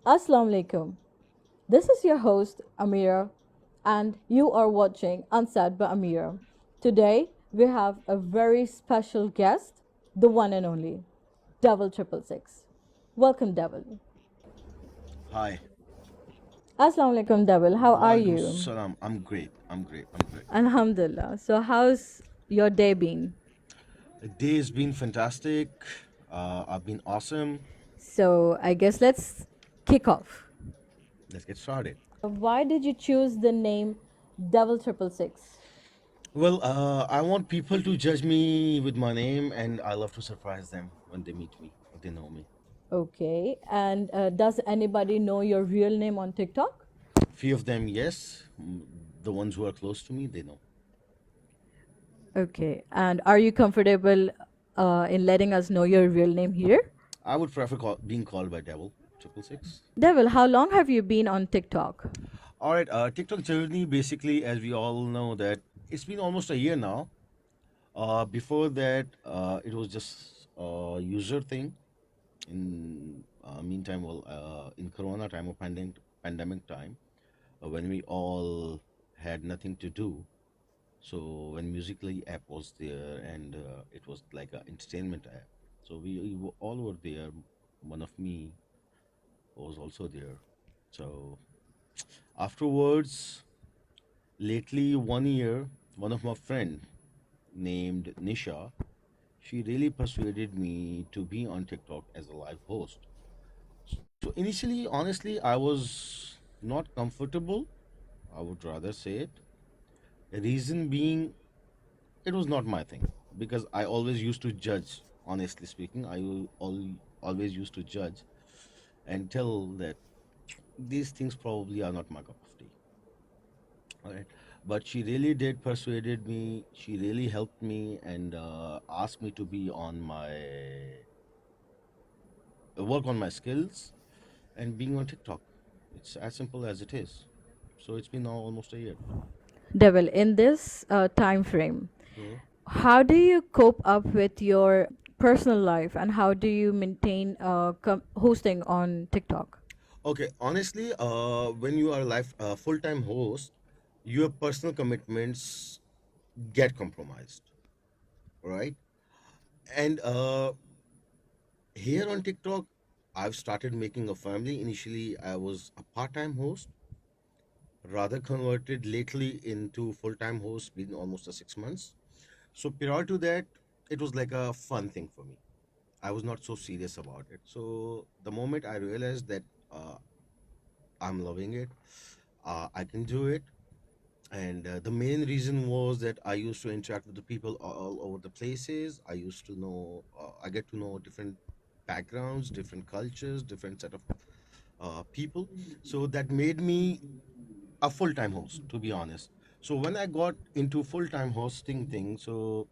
Assalamu alaikum. This is your host Amira, and you are watching Ansad by Amira. Today we have a very special guest, the one and only Devil Triple Six. Welcome, Devil. Hi. Assalamu alaikum, Devil. How are Walaikum you? salam. I'm great. I'm great. I'm great. Alhamdulillah. So, how's your day been? The day has been fantastic. I've been awesome. So, I guess let's kick off. Let's get started. Why did you choose the name Devil Triple Six? Well, I want people to judge me with my name, and I love to surprise them when they meet me or they know me. Okay. And does anybody know your real name on TikTok? Few of them, yes. The ones who are close to me, they know. Okay. And are you comfortable in letting us know your real name here? I would prefer being called by Devil 666. Devil, how long have you been on TikTok? All right, TikTok journey basically, as we all know, that it's been almost a year now. Before that, it was just a user thing. In meantime, well, in Corona time or pandemic time, when we all had nothing to do, so when Musically app was there and it was like an entertainment app, so all were there. One of me was also there. So afterwards, lately 1 year, one of my friend named Nisha, she really persuaded me to be on TikTok as a live host. So initially, honestly, I was not comfortable. I would rather say it. Reason being, it was not my thing because I always used to judge. Honestly speaking, always used to judge and tell that these things probably are not my cup of tea. All right, but she really did persuaded me. She really helped me and asked me to be on my work on my skills and being on TikTok. It's as simple as it is. So it's been now almost a year. Devil, in this time frame, Mhm. how do you cope up with your personal life and how do you maintain hosting on TikTok? Okay, honestly, when you are a full-time host, your personal commitments get compromised, right? And here on TikTok, I've started making a family. Initially, I was a part-time host, rather converted lately into full-time host, been almost a 6 months. So prior to that, it was like a fun thing for me. I was not so serious about it. So the moment I realized that uh, I'm loving it, I can do it. And the main reason was that I used to interact with the people all over the places. I get to know different backgrounds, different cultures, different set of people. So that made me a full-time host, to be honest. So when I got into full-time hosting thing, so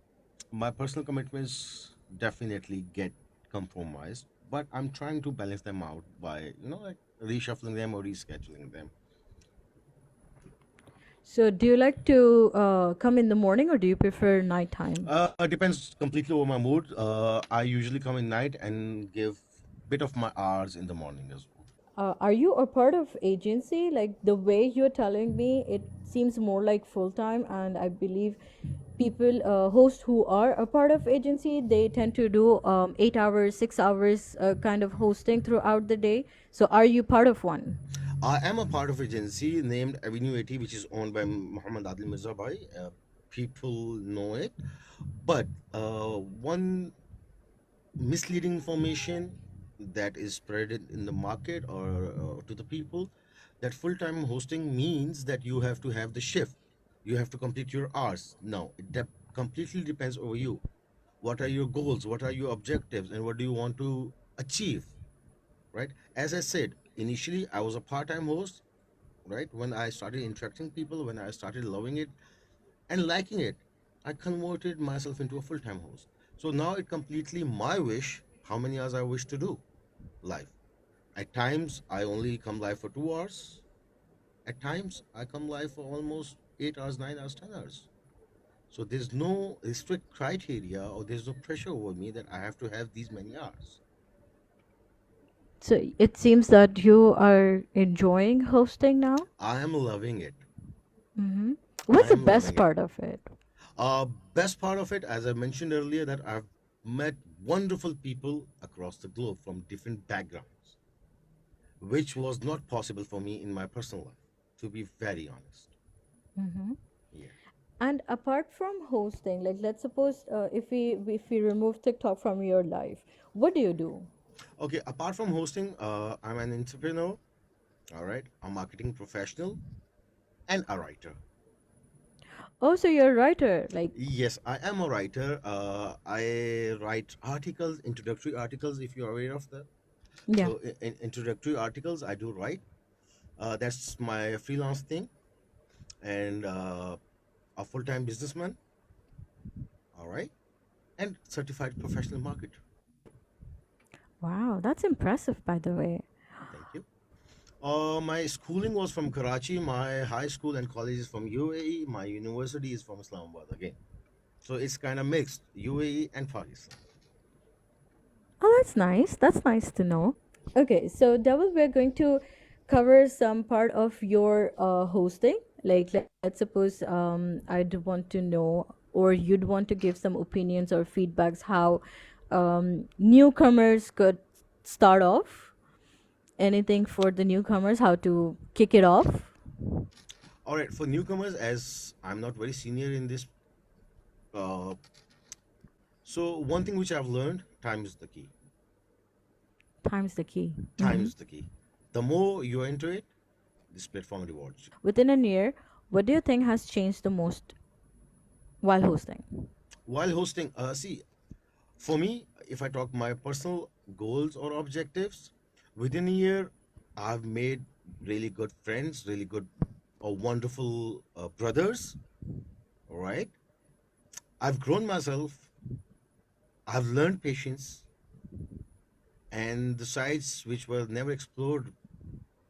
my personal commitments definitely get compromised, but I'm trying to balance them out by like reshuffling them or rescheduling them. So, do you like to come in the morning or do you prefer nighttime? Depends completely on my mood. I usually come in night and give bit of my hours in the morning as well. Are you a part of agency? Like the way you're telling me, it seems more like full time, and I believe people hosts who are a part of agency they tend to do 8 hours, 6 hours kind of hosting throughout the day. So, are you part of one? I am a part of agency named Avenue 80, which is owned by Muhammad Adil Mirza Bhai. People know it, but one misleading information that is spread in the market or to the people, that full-time hosting means that you have to have the shift, you have to complete your hours. No, completely depends over you. What are your goals, what are your objectives, and what do you want to achieve, right? As I said, initially I was a part-time host, right? When I started interacting people, when I started loving it and liking it, I converted myself into a full-time host. So now it completely my wish how many hours I wish to do live. At times I only come live for 2 hours. At times I come live for almost 8 hours, 9 hours, 10 hours. So there's no strict criteria or there's no pressure over me that I have to have these many hours. So it seems that you are enjoying hosting now. I am loving it. Mm-hmm. I What's the am best loving it. part of it? Uh, Best part of it, as I mentioned earlier, that I've met wonderful people across the globe from different backgrounds, which was not possible for me in my personal life, to be very honest. Mm-hmm. Yeah. And apart from hosting, like let's suppose if we remove TikTok from your life, what do you do? Okay, apart from hosting, I'm an entrepreneur, all right, a marketing professional, and a writer. Oh, so you're a writer. Like, Yes, I am a writer. I write articles, introductory articles, if you're aware of that. yeah. So, in introductory articles, I do write. That's my freelance thing, and a full-time businessman, all right, and certified professional marketer. Wow, that's impressive, by the way. Thank you. My schooling was from Karachi. My high school and college is from UAE. My university is from Islamabad again. So it's kind of mixed, UAE and Pakistan. Oh, that's nice. That's nice to know. Okay, so Devil, we're going to cover some part of your hosting. Like, let's suppose I'd want to know, or you'd want to give some opinions or feedbacks how newcomers could start off. Anything for the newcomers, how to kick it off? All right, for newcomers, as I'm not very senior in this, uh, so one thing which I've learned, time is the key. Time's the key. Time is the key. The more you enter it, this platform rewards you. Within a year, what do you think has changed the most while hosting? While hosting, see, for me, if I talk my personal goals or objectives, within a year, I've made really good friends, really good, wonderful brothers. All right, I've grown myself. I've learned patience and the sides which were never explored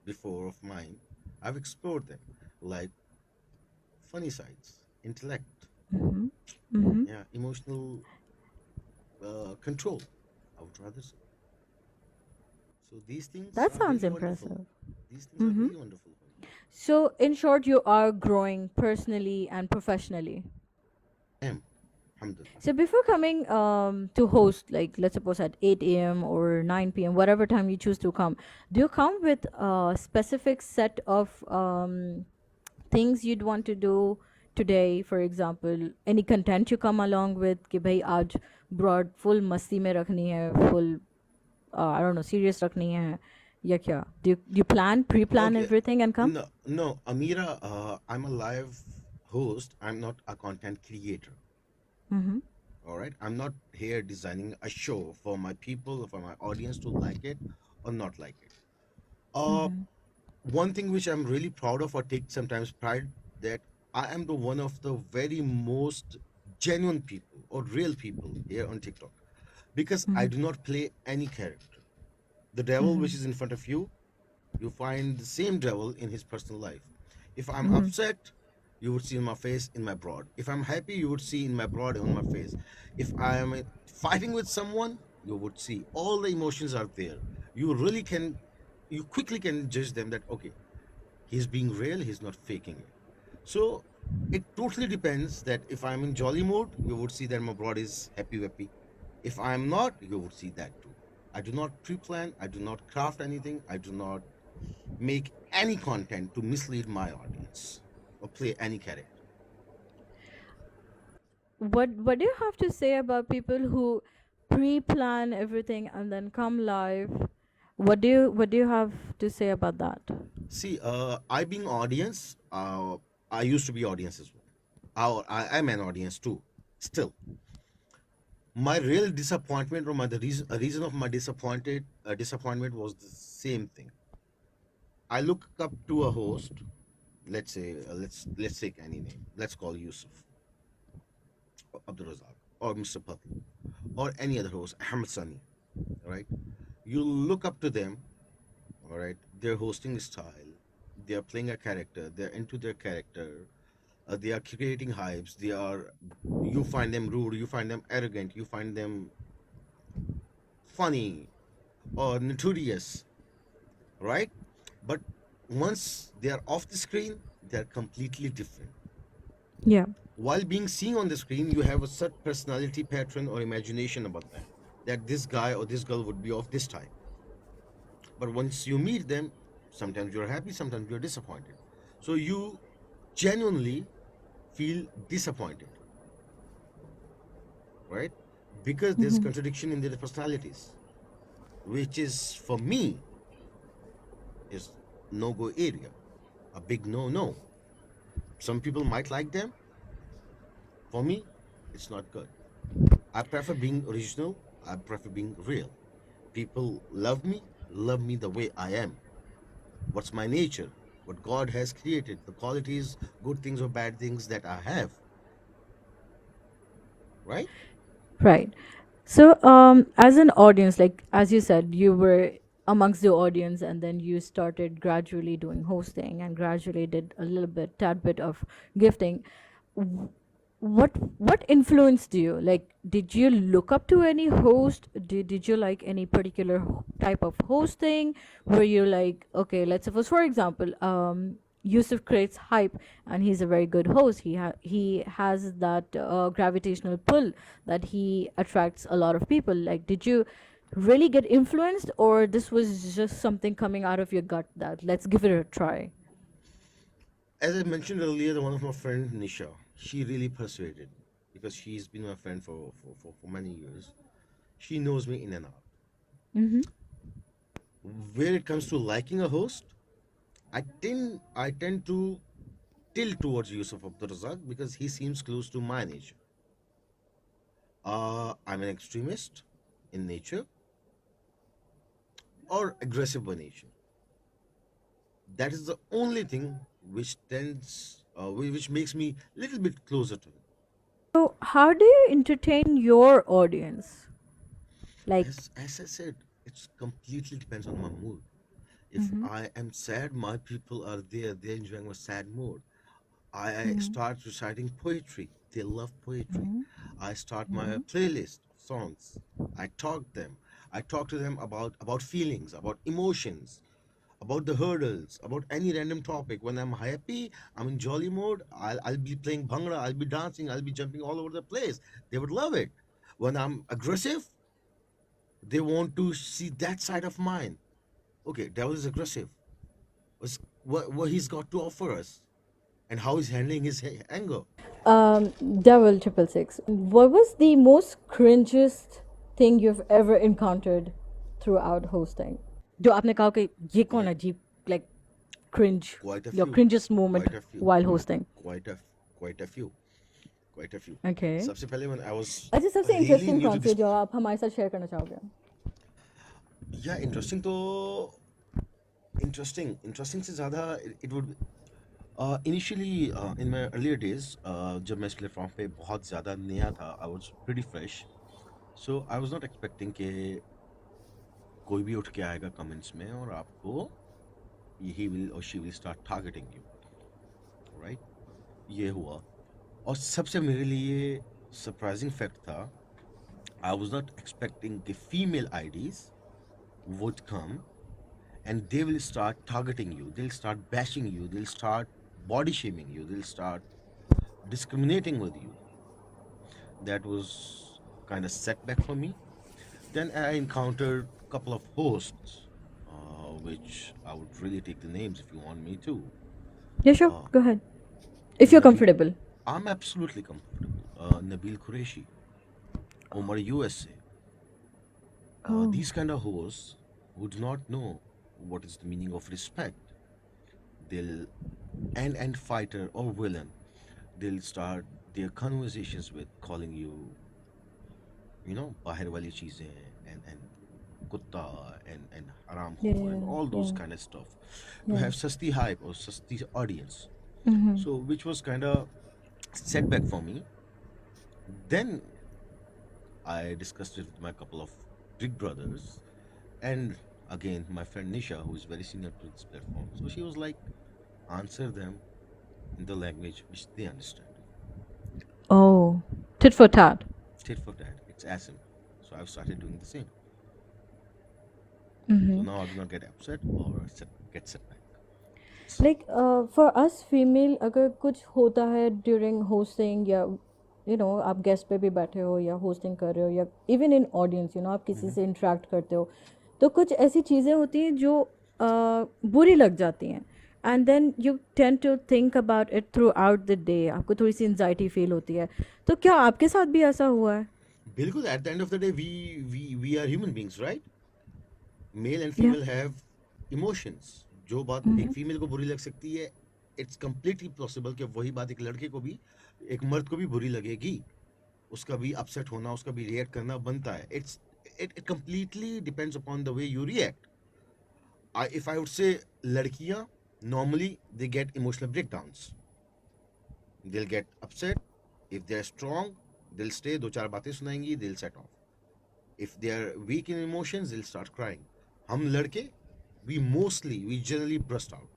before of mine. I've explored them, like funny sides, intellect, Mm-hmm. Mm-hmm. yeah, emotional control. I would rather say. So these things That are sounds really wonderful. impressive. These things are Mm-hmm. really wonderful for me. So, in short, you are growing personally and professionally. I am, alhamdulillah. So, before coming to host, like let's suppose at 8 a.m. or 9 p.m., whatever time you choose to come, do you come with a specific set of things you'd want to do today? For example, any content you come along with कि भाई आज broad full मस्ती में रखनी है, full I don't know, serious रखनी है या क्या? Do you plan, pre-plan Okay, everything and come? no, no, Amira, I'm a live host. I'm not a content creator. Mm-hmm. All right, I'm not here designing a show for my people, for my audience to like it or not like it. Uh, Mm-hmm. One thing which I'm really proud of or take sometimes pride that I am the one of the very most genuine people or real people here on TikTok because I Mm-hmm. do not play any character. The devil which is in front of you, you find the same devil in his personal life. If I'm Mm-hmm. upset, you would see in my face in my broad. If I'm happy, you would see in my broad on my face. If I am fighting with someone, you would see all the emotions are there. You really can, you quickly can judge them that okay, he's being real, he's not faking it. So it totally depends that if I'm in jolly mode, you would see that my broad is happy happy. If I'm not, you would see that too. I do not pre-plan, I do not craft anything, I do not make any content to mislead my audience or play any character. What do you have to say about people who pre-plan everything and then come live? What do you have to say about that? See, I being audience, I used to be audience as well. I am an audience too. Still, my real disappointment or the reason, a reason of my disappointment was the same thing. I look up to a host. Let's say, let's take any name. Let's call Yusuf, or Abdul Razak, or Mr. Patlu, or any other host, Ahmed Sani. Right? You look up to them. All right, their hosting style, they are playing a character, they're into their character, they are creating hypes, they are, you find them rude, you find them arrogant, you find them funny, or notorious, right? But once they are off the screen, they are completely different. Yeah. While being seen on the screen, you have a set personality pattern or imagination about them, that this guy or this girl would be of this type. But once you meet them, sometimes you're happy, sometimes you're disappointed. So you genuinely feel disappointed, right? Because there's Mm-hmm. contradiction in their personalities, which is for me is no go area, a big no. Some people might like them. For me, it's not good. I prefer being original. I prefer being real. People love me the way I am. What's my nature? What God has created, the qualities, good things or bad things that I have, right? Right. So, as an audience, like as you said, you were amongst the audience, and then you started gradually doing hosting, and gradually did a little bit, tad bit of gifting. W- what influenced you? Like, did you look up to any host? Did you like any particular type of hosting? Were you like, okay, let's suppose, for example, Yusuf creates hype, and he's a very good host. He has that gravitational pull that he attracts a lot of people. Like, did you really get influenced, or this was just something coming out of your gut that let's give it a try? As I mentioned earlier, one of my friends, Nisha, she really persuaded because she's been my friend for many years. She knows me in and out. Mm-hmm. Where it comes to liking a host, I tend to tilt towards Yusuf Abdul Razak because he seems close to my nature. I'm an extremist in nature or aggressive by nature. That is the only thing which makes me a little bit closer to him. So, how do you entertain your audience? Like, As I said, it's completely depends on my mood. If mm-hmm. I am sad, my people are there. They're enjoying my sad mood. I Mm-hmm. start reciting poetry. They love poetry. Mm-hmm. I start my Mm-hmm. playlist of songs. I talk them. I talk to them about feelings, about emotions, about the hurdles, about any random topic. When I'm happy, I'm in jolly mode. I'll be playing bhangra. I'll be dancing. I'll be jumping all over the place. They would love it. When I'm aggressive, they want to see that side of mine. Okay, devil is aggressive. What he's got to offer us, and how he's handling his anger. Devil 666. What was the most cringiest thing you've ever encountered throughout hosting? जो आपने कहा कि ये कौन Yeah, अजीब, like, cringe, quite a your few, cringest moment quite a few, while hosting? quite a quite a few, quite a few. Okay. सबसे पहले when I was अच्छा, सबसे really इंटरेस्टिंग new कौन to सी है this, जो आप हमारे साथ शेयर करना चाहोगे? yeah, interesting से ज़्यादा it would initially in my earlier days जब मैं इस प्लेटफॉर्म पे बहुत ज़्यादा नया था, I was pretty fresh, so I was not expecting कि कोई भी उठ के आएगा कमेंट्स में और आपको he will or she will start targeting you, right? ये हुआ और सबसे मेरे लिए सरप्राइजिंग फैक्ट था, आई वाज नॉट एक्सपेक्टिंग कि female IDs would come and they will start targeting you, they'll start bashing you, they'll start body shaming you, they'll start discriminating with you. That was kind of setback for me. Then I encountered a couple of hosts, which I would really take the names if you want me to. Yeah, sure. uh, Go ahead. If you're Nabil, comfortable. I'm absolutely comfortable. Nabil Qureshi, Omar USA. Oh. These kind of hosts who do not know what is the meaning of respect, they'll and fighter or villain, they'll start their conversations with calling you, bahir wali cheezein and kutta and haram Yeah, khor and all those yeah, kind of stuff to yeah. have sasti hype or sasti audience. Mm-hmm. So which was kind of setback for me. Then I discussed it with my couple of big brothers, and again my friend Nisha, who is very senior to this platform. So she was like, answer them in the language which they understand. Oh, tit for tat. Tit for tat. It's as simple. So I've started doing the same. So now I do not get upset or get set back. Like for us female, अगर कुछ होता है during hosting या आप guest पे भी बैठे हो या hosting कर रहे हो या even in audience, आप किसी से interact करते हो, तो कुछ ऐसी चीज़ें होती हैं जो बुरी लग जाती हैं, and then you tend to think about it throughout the day. आपको थोड़ी सी anxiety feel होती है, तो क्या आपके साथ भी ऐसा हुआ है? बिल्कुल, at the end of the day we are human beings, right? Male and Yeah. female have emotions. जो बात एक फीमेल को बुरी लग सकती है, इट्स completely possible कि वही बात एक लड़के को भी, एक मर्द को भी बुरी लगेगी. उसका भी अपसेट होना, उसका भी रिएक्ट करना बनता है. It completely depends upon the way you react. If I would say, लड़कियां normally they get emotional breakdowns. They'll get upset. If they're strong, they'll stay, दो चार बातें सुनाएंगी, they'll set off. If they're weak in emotions, they'll start crying. हम लड़के, we generally burst out.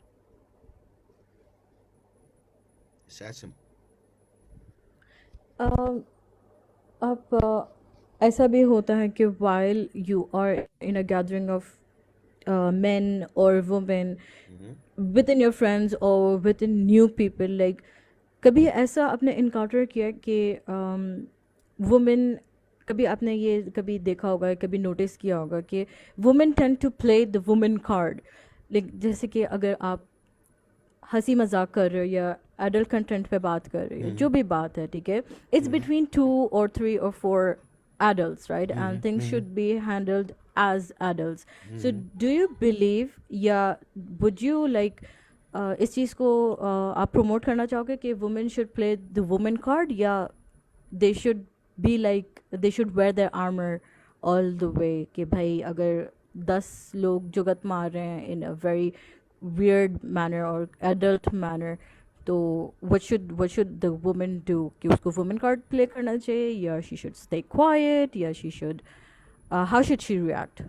It's that simple. Um, अब ऐसा भी होता है कि while you are in a gathering of men or women within your friends or within new people, like कभी ऐसा आपने encounter किया है कि women, कभी आपने ये कभी देखा होगा, कभी notice किया होगा कि women tend to play the woman card, like जैसे कि अगर आप हंसी मजाक कर रहे हो या एडल्ट कंटेंट पे बात कर रहे हो, जो भी बात है, ठीक है, it's between 2 or 3 or 4 adults, right? And things should be handled as adults. So do you believe, या would you like इस चीज़ को आप promote करना चाहोगे कि women should play the woman card, या they should be like they should wear their armor all the way, कि भाई अगर 10 लोग जुगत मार रहे हैं in a very weird manner or adult manner, तो what should the woman do, कि उसको woman card play करना चाहिए, या she should stay quiet, या she should how should she react?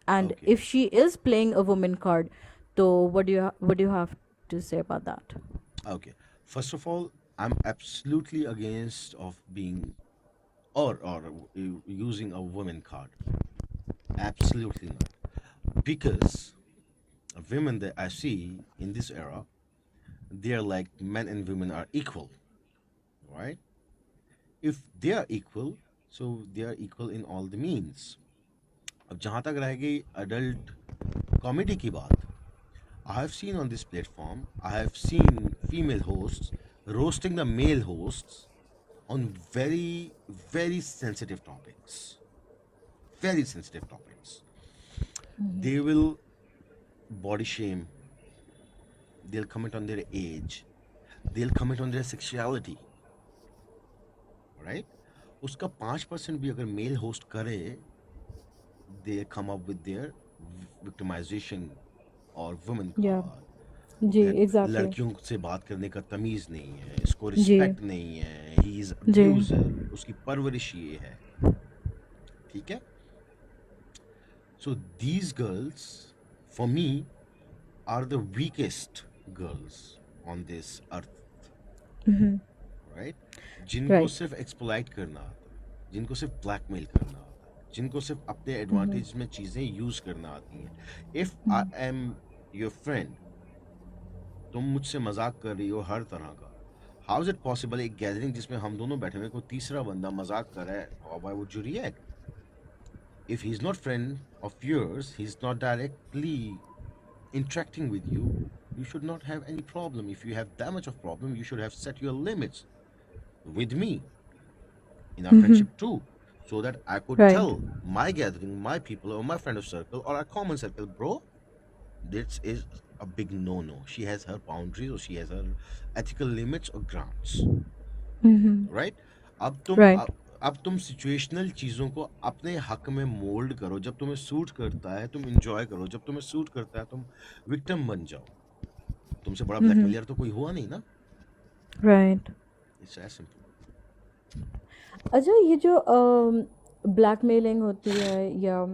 And Okay. if she is playing a woman card, तो what do you have to say about that? Okay. First of all, I'm absolutely against of being or using a woman card. Absolutely not. Because women that I see in this era, they are like men and women are equal, right? If they are equal, so they are equal in all the means. अब जहाँ तक रह गई adult comedy की बात, I have seen on this platform, I have seen female hosts roasting the male hosts on very, very sensitive topics. Very sensitive topics. They will body shame, they'll comment on their age, they'll comment on their sexuality, right? उसका 5% भी अगर mail host करे, they come up with their victimization और women Yeah. card. जी, that exactly. लड़कियों से बात करने का तमीज नहीं है, इसको जी, रिस्पेक्ट नहीं है, ही इज जी, अब्यूजर, उसकी परवरिश ये है, ठीक है? So these girls, for me, are the weakest girls on this earth, right? जिनको right. सिर्फ एक्सप्लॉइट करना आता है, जिनको सिर्फ ब्लैकमेल करना आता है, जिनको सिर्फ अपने एडवांटेज में चीजें यूज करना आती हैं. If I am your friend, तुम मुझसे मजाक कर रही हो हर तरह का, हाउ इज इट पॉसिबल एक गैदरिंग जिसमें हम दोनों बैठे हुए, कोई तीसरा बंदा मजाक कर रहा है, why would you react? If he's not friend of yours, he's not directly interacting with you, you should not have any problem. If you have that much of problem, you should have set your limits with me in our friendship too, so that I could Right. tell my gathering, my people, or my friend of circle, or our common circle, bro, this is a big no-no. She has her boundaries, or she has her ethical limits or grounds, right? अब तुम Right. अब तुम situational चीजों को अपने हक में mould करो. जब तुम्हें सूट करता है तुम एंजॉय करो, जब तुम्हें सूट करता है तुम विक्टिम बन जाओ. तुमसे बड़ा ब्लैकमेलर तो कोई हुआ नहीं ना. Right. It's as simple. अच्छा, ये जो ब्लैकमेलिंग होती है या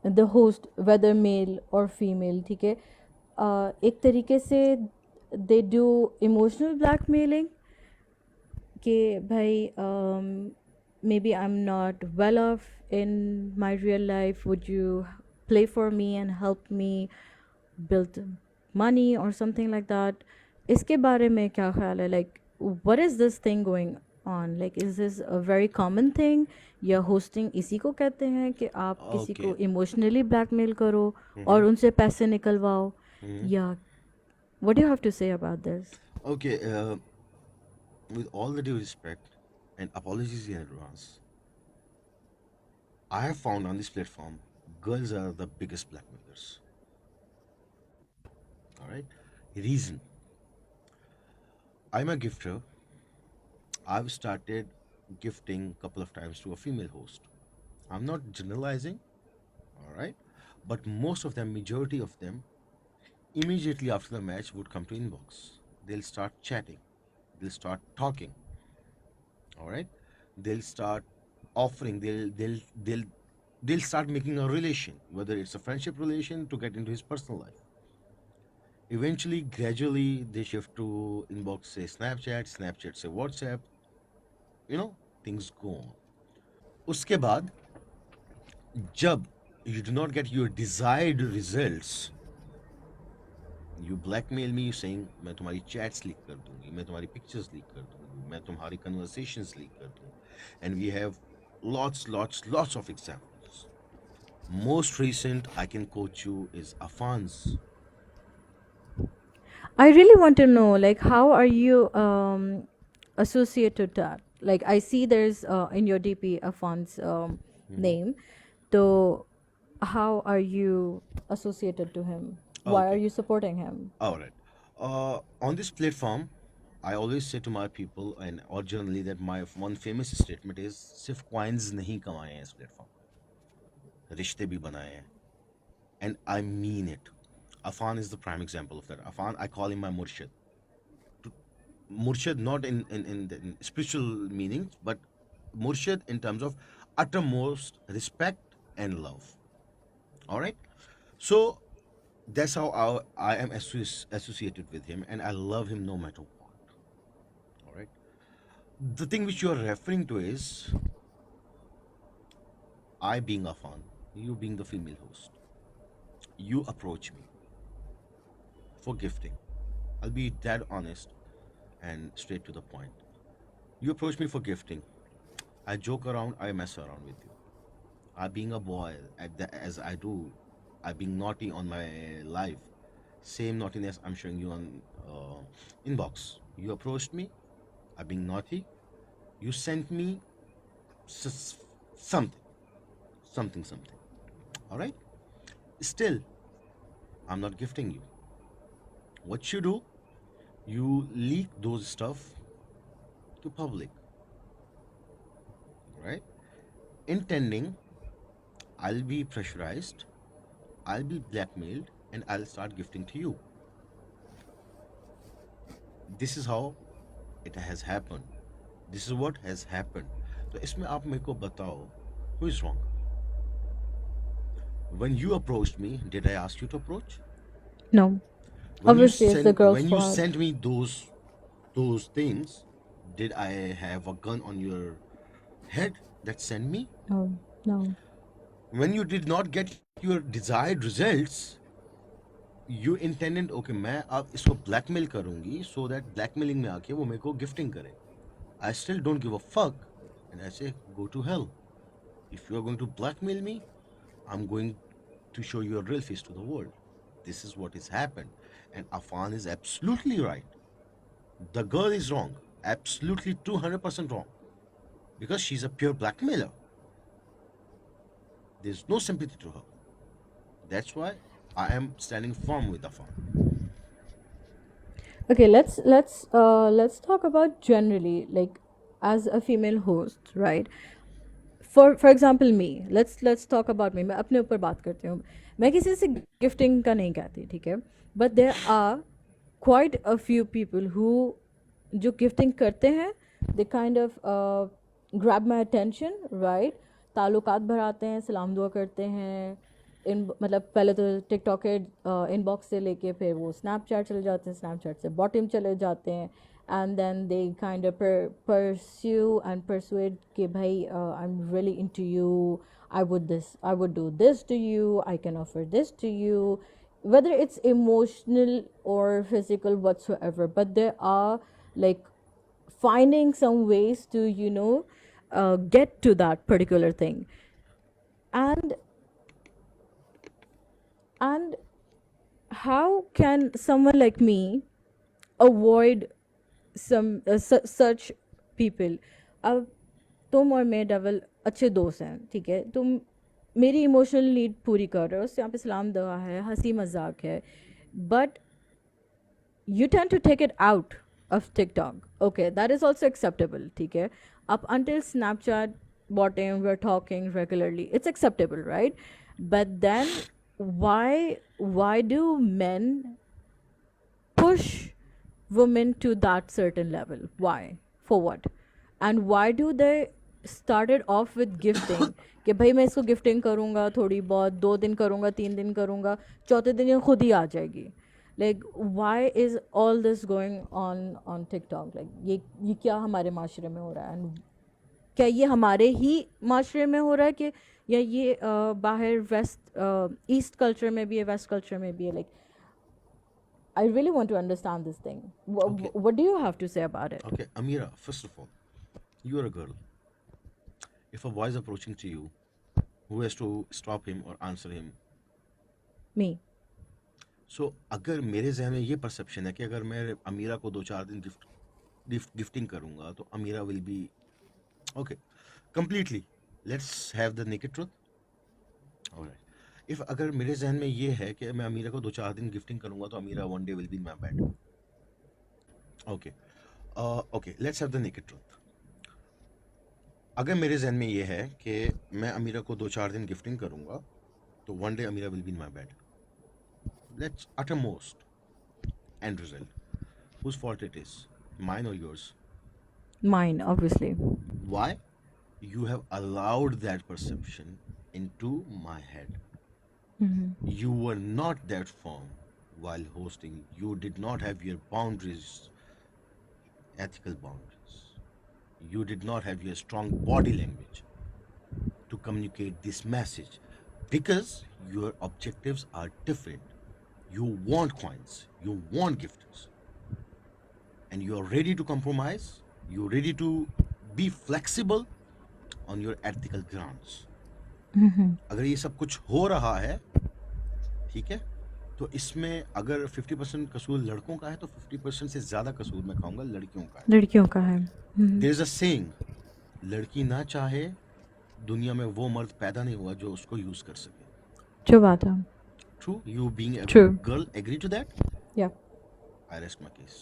द होस्ट वेदर मेल और फीमेल, ठीक है, एक तरीके से दे डू इमोशनल ब्लैकमेलिंग कि भाई maybe I'm not well off in my real life. Would you play for me and help me build money or something like that? इसके बारे में क्या ख्याल है? Like, what is this thing going on? Like, is this a very common thing? या hosting इसी को कहते हैं कि आप किसी Okay. को emotionally blackmail करो और Mm-hmm. उनसे पैसे निकलवाओ? Mm-hmm. या what do you have to say about this? Okay. With all the due respect and apologies in advance, I have found on this platform, girls are the biggest blackmailers. All right. Reason: I'm a gifter. I've started gifting a couple of times to a female host. I'm not generalizing, all right, but most of them, majority of them, immediately after the match would come to inbox. They'll start chatting. They'll start talking. All right. They'll start offering. They'll start making a relation, whether it's a friendship relation to get into his personal life. Eventually, gradually, they shift to inbox, say Snapchat, Snapchat, say WhatsApp. You know, things go on. उसके बाद जब you do not get your desired results, you blackmail me saying मैं तुम्हारी chats leak कर दूंगी, मैं तुम्हारी pictures leak कर दूंगी, मैं तुम्हारी conversations leak कर दूंगी, and we have lots of examples. Most recent I can quote you is Afan's. I really want to know, like, how are you associated to that? Like, I see there's in your DP a fond's name. So, how are you associated to him? Why are Okay, you supporting him? all right. On this platform, I always say to my people and or generally that my one famous statement is सिर्फ coins नहीं कमाए हैं इस platform पे, रिश्ते भी बनाए हैं, and I mean it. Afan is the prime example of that. Afan, I call him my murshid. Murshid not in spiritual meaning, but murshid in terms of uttermost respect and love. All right. So that's how I am associated with him, and I love him no matter what. All right. The thing which you are referring to is I being Afan, you being the female host. You approach me for gifting. I'll be dead honest and straight to the point. You approach me for gifting. I joke around, I mess around with you. I being a boy as I do, I being naughty on my live. Same naughtiness I'm showing you on inbox. You approached me, I being naughty. You sent me s- something, something. All right. Still, I'm not gifting you. What you do, you leak those stuff to public, right? Intending I'll be pressurized, I'll be blackmailed, and I'll start gifting to you. This is how it has happened. This is what has happened. तो इसमें आप मेरे को बताओ, who is wrong? When you approached me, did I ask you to approach? No. Obviously, it's the girl's When you fault. sent me those things, did I have a gun on your head that sent me? No, no. When you did not get your desired results, you intended okay मैं अब इसको blackmail करूंगी so that blackmailing में आके वो मेरे को gifting करे. I still don't give a fuck and I say go to hell. If you are going to blackmail me, I'm going to show your real face to the world. This is what has happened, and Afan is absolutely right. The girl is wrong, absolutely 200% wrong, because she's a pure blackmailer. There's no sympathy to her. That's why I am standing firm with Afan. Okay, let's talk about generally, like, as a female host, right? For example me, let's talk about me. मैं अपने ऊपर बात करती हूँ. मैं किसी से gifting का नहीं कहती, ठीक है? But there are quite a few people who जो गिफ्टिंग करते हैं, they kind of grab my attention, right? ताल्लुकात बढ़ाते हैं, सलाम दुआ करते हैं. इन मतलब पहले तो टिकटॉक के इनबॉक्स से लेके फिर वो स्नैपचैट चले जाते हैं, स्नैपचैट से बॉटम चले जाते हैं, and then they kind of pursue and persuade कि भाई I'm really into you, I would do this to you, I can offer this to you, whether it's emotional or physical whatsoever, but there are like finding some ways to get to that particular thing. And and how can someone like me avoid such people? अब तुम और मैं double अच्छे दोस्त हैं, ठीक है, तुम मेरी इमोशनल नीड पूरी कर रहे हो, यहाँ पे सलाम दुआ है, हंसी मजाक है, but you tend to take it out of TikTok. Okay, that is also acceptable. Okay, up until Snapchat bottom, we're talking regularly. It's acceptable, right? But then, why do men push women to that certain level? Why? For what? And why do they started off with gifting? कि भाई मैं इसको gifting करूँगा थोड़ी बहुत, 2 दिन करूँगा, 3 दिन करूँगा, चौथे दिन ये खुद ही आ जाएगी. Like why is all this going on TikTok? Like ये क्या हमारे माशरे में हो रहा है, and क्या ये हमारे ही माशरे में हो रहा है कि या ये बाहर वेस्ट ईस्ट कल्चर में भी है, वेस्ट कल्चर में भी है? Like I really want to understand this thing. Okay, What do you have to say about it? okay, Amira, first of all, you are a girl. If a boy is approaching to you, who has to stop him or answer him? Me. सो अगर मेरे जहन में ये perception है कि अगर मैं अमीरा को 2-4 दिन गिफ्टिंग करूँगा तो Amira will be okay completely. Let's have the naked truth. Alright, if अगर मेरे जहन में ये है कि मैं अमीरा को 2-4 दिन गिफ्टिंग करूँगा तो Amira one day will be in my bed. Okay, okay, let's have the naked truth. अगर मेरे जहन में ये है कि मैं अमीरा को 2-4 दिन गिफ्टिंग करूँगा तो one day Amira will be in my bed. Let's uttermost end result. Whose fault it is? Mine or yours? Mine, obviously. Why? You have allowed that perception into my head. You were not that firm while hosting. You did not have your boundaries, ethical boundaries. You did not have your strong body language to communicate this message because your objectives are different. You want coins, you want gifters, and you are ready to compromise, you're ready to be flexible on your ethical grounds. अगर ये सब कुछ हो रहा है, ठीक है, तो इसमें अगर 50% कसूर लड़कों का है तो 50% से ज़्यादा कसूर मैं कहूँगा लड़कियों का है. लड़कियों का है. There is a saying, लड़की ना चाहे दुनिया में वो मर्द पैदा नहीं हुआ जो उसको यूज़ कर सके. जो बात है. True, you being a True. girl, agree to that? Yeah. I rest my case.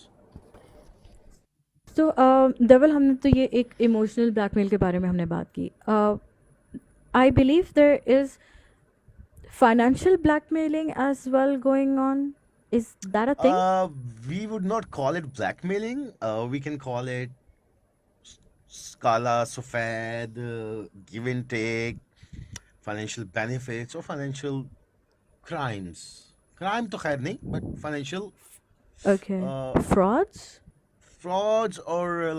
तो धवल, हमने तो ये एक इमोशनल ब्लैकमेल के बारे में हमने बात की. I believe there is financial blackmailing as well going on. Is that a thing? We would not call it blackmailing. We can call it scala, sofad, give and take, financial benefits or financial crimes. Crime to khair nahi, but financial Okay. Frauds? or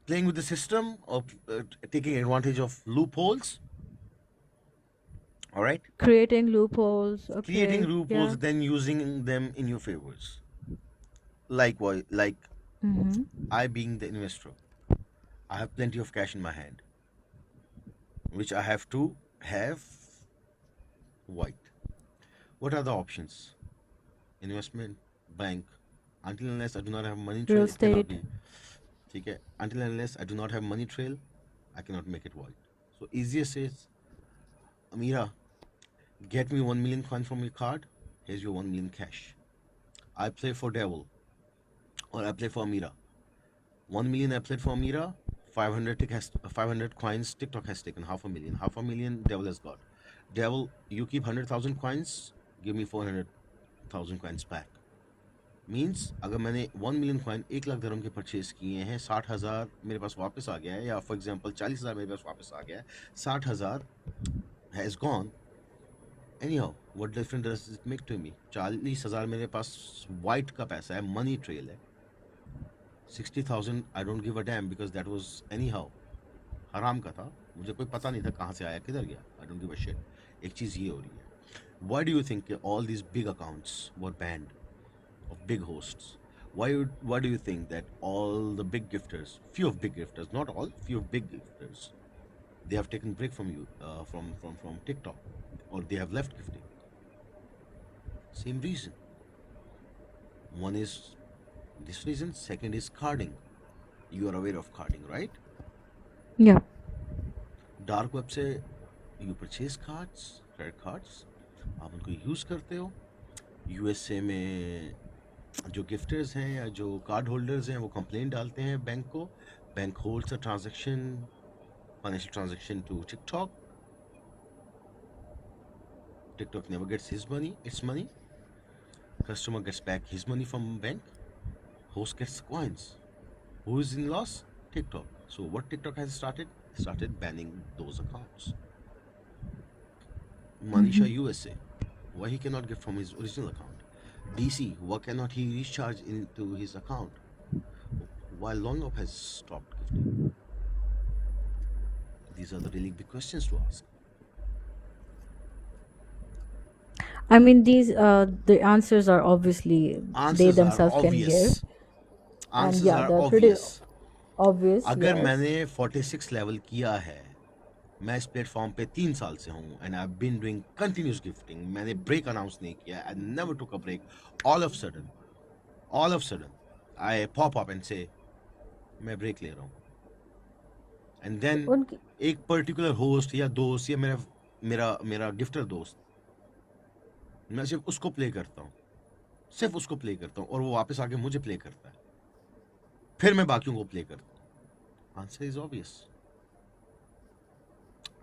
playing with the system or taking advantage of loopholes. All right. Creating loopholes. Okay. Creating loopholes, Yeah. then using them in your favors. Like I being the investor, I have plenty of cash in my hand, which I have to have white. What are the options? Investment, bank. Until unless I do not have money trail, Real it cannot estate. be. Okay. Until unless I do not have money trail, I cannot make it white. So easiest is, Amira, get me 1 million coin from your card. Here's your 1 million cash. I play for devil, or I play for Amira. 1 million I played for Amira. 500 coins TikTok has taken. 500,000. 500,000 devil has got. Devil, you keep 100,000 coins. Give me 400,000 coins back. Means अगर मैंने 1 million coin 1 lakh दरम के purchase किए हैं, 60,000 मेरे पास वापस आ गया है, या फॉर एग्जांपल 40,000 मेरे पास वापस आ गया है, 60,000 has gone. Anyhow, what difference does it make to me? 40,000 मेरे पास वाइट का पैसा है, मनी ट्रेल है. 60,000 I don't give a dam because that was any how हराम का था, मुझे कोई पता नहीं था कहाँ से आया किधर गया, I don't give a shit. एक चीज़ ये हो रही है, why do you think all these big accounts were band of big hosts? Why do you think that all the big gifters, few of big gifters, not all, few of big gifters, they have taken break from you, from TikTok, or they have left gifting? Same reason. One is this reason. Second is carding. You are aware of carding, right? Yeah. Dark web से you purchase cards, credit cards, आप उनको use करते हो। USA में जो gifters हैं या जो कार्ड होल्डर्स हैं वो कंप्लेंट डालते हैं बैंक को, bank holds a transaction, financial transaction to TikTok. TikTok never gets his money, its money. Customer gets back his money from bank. Host gets coins. Who is in loss? TikTok. So what TikTok has started? Started banning those accounts. Manisha USA. Why he cannot get from his original account? DC. Why cannot he recharge into his account? While Longup has stopped gifting. These are the really big questions to ask. I mean, these the answers are obviously they Answers are themselves can give, obvious. and Answers yeah, are they're pretty obvious. obvious. अगर Yes. मैंने 46 level किया है, मैं इस platform पे 3 साल से हूँ, and I been doing continuous gifting, मैंने ब्रेक अनाउंस नहीं किया, I never took a break. All of sudden I pop up and से मैं ब्रेक ले रहा हूँ, एंड तो देन उनकी एक पर्टिकुलर होस्ट या दोस्त या मेरा मेरा मेरा गिफ्टर दोस्त, मैं सिर्फ उसको प्ले करता हूँ, सिर्फ उसको प्ले करता हूँ, और वो वापस आके मुझे प्ले करता है, फिर मैं बाकियों को प्ले करता हूँ। Answer is obvious.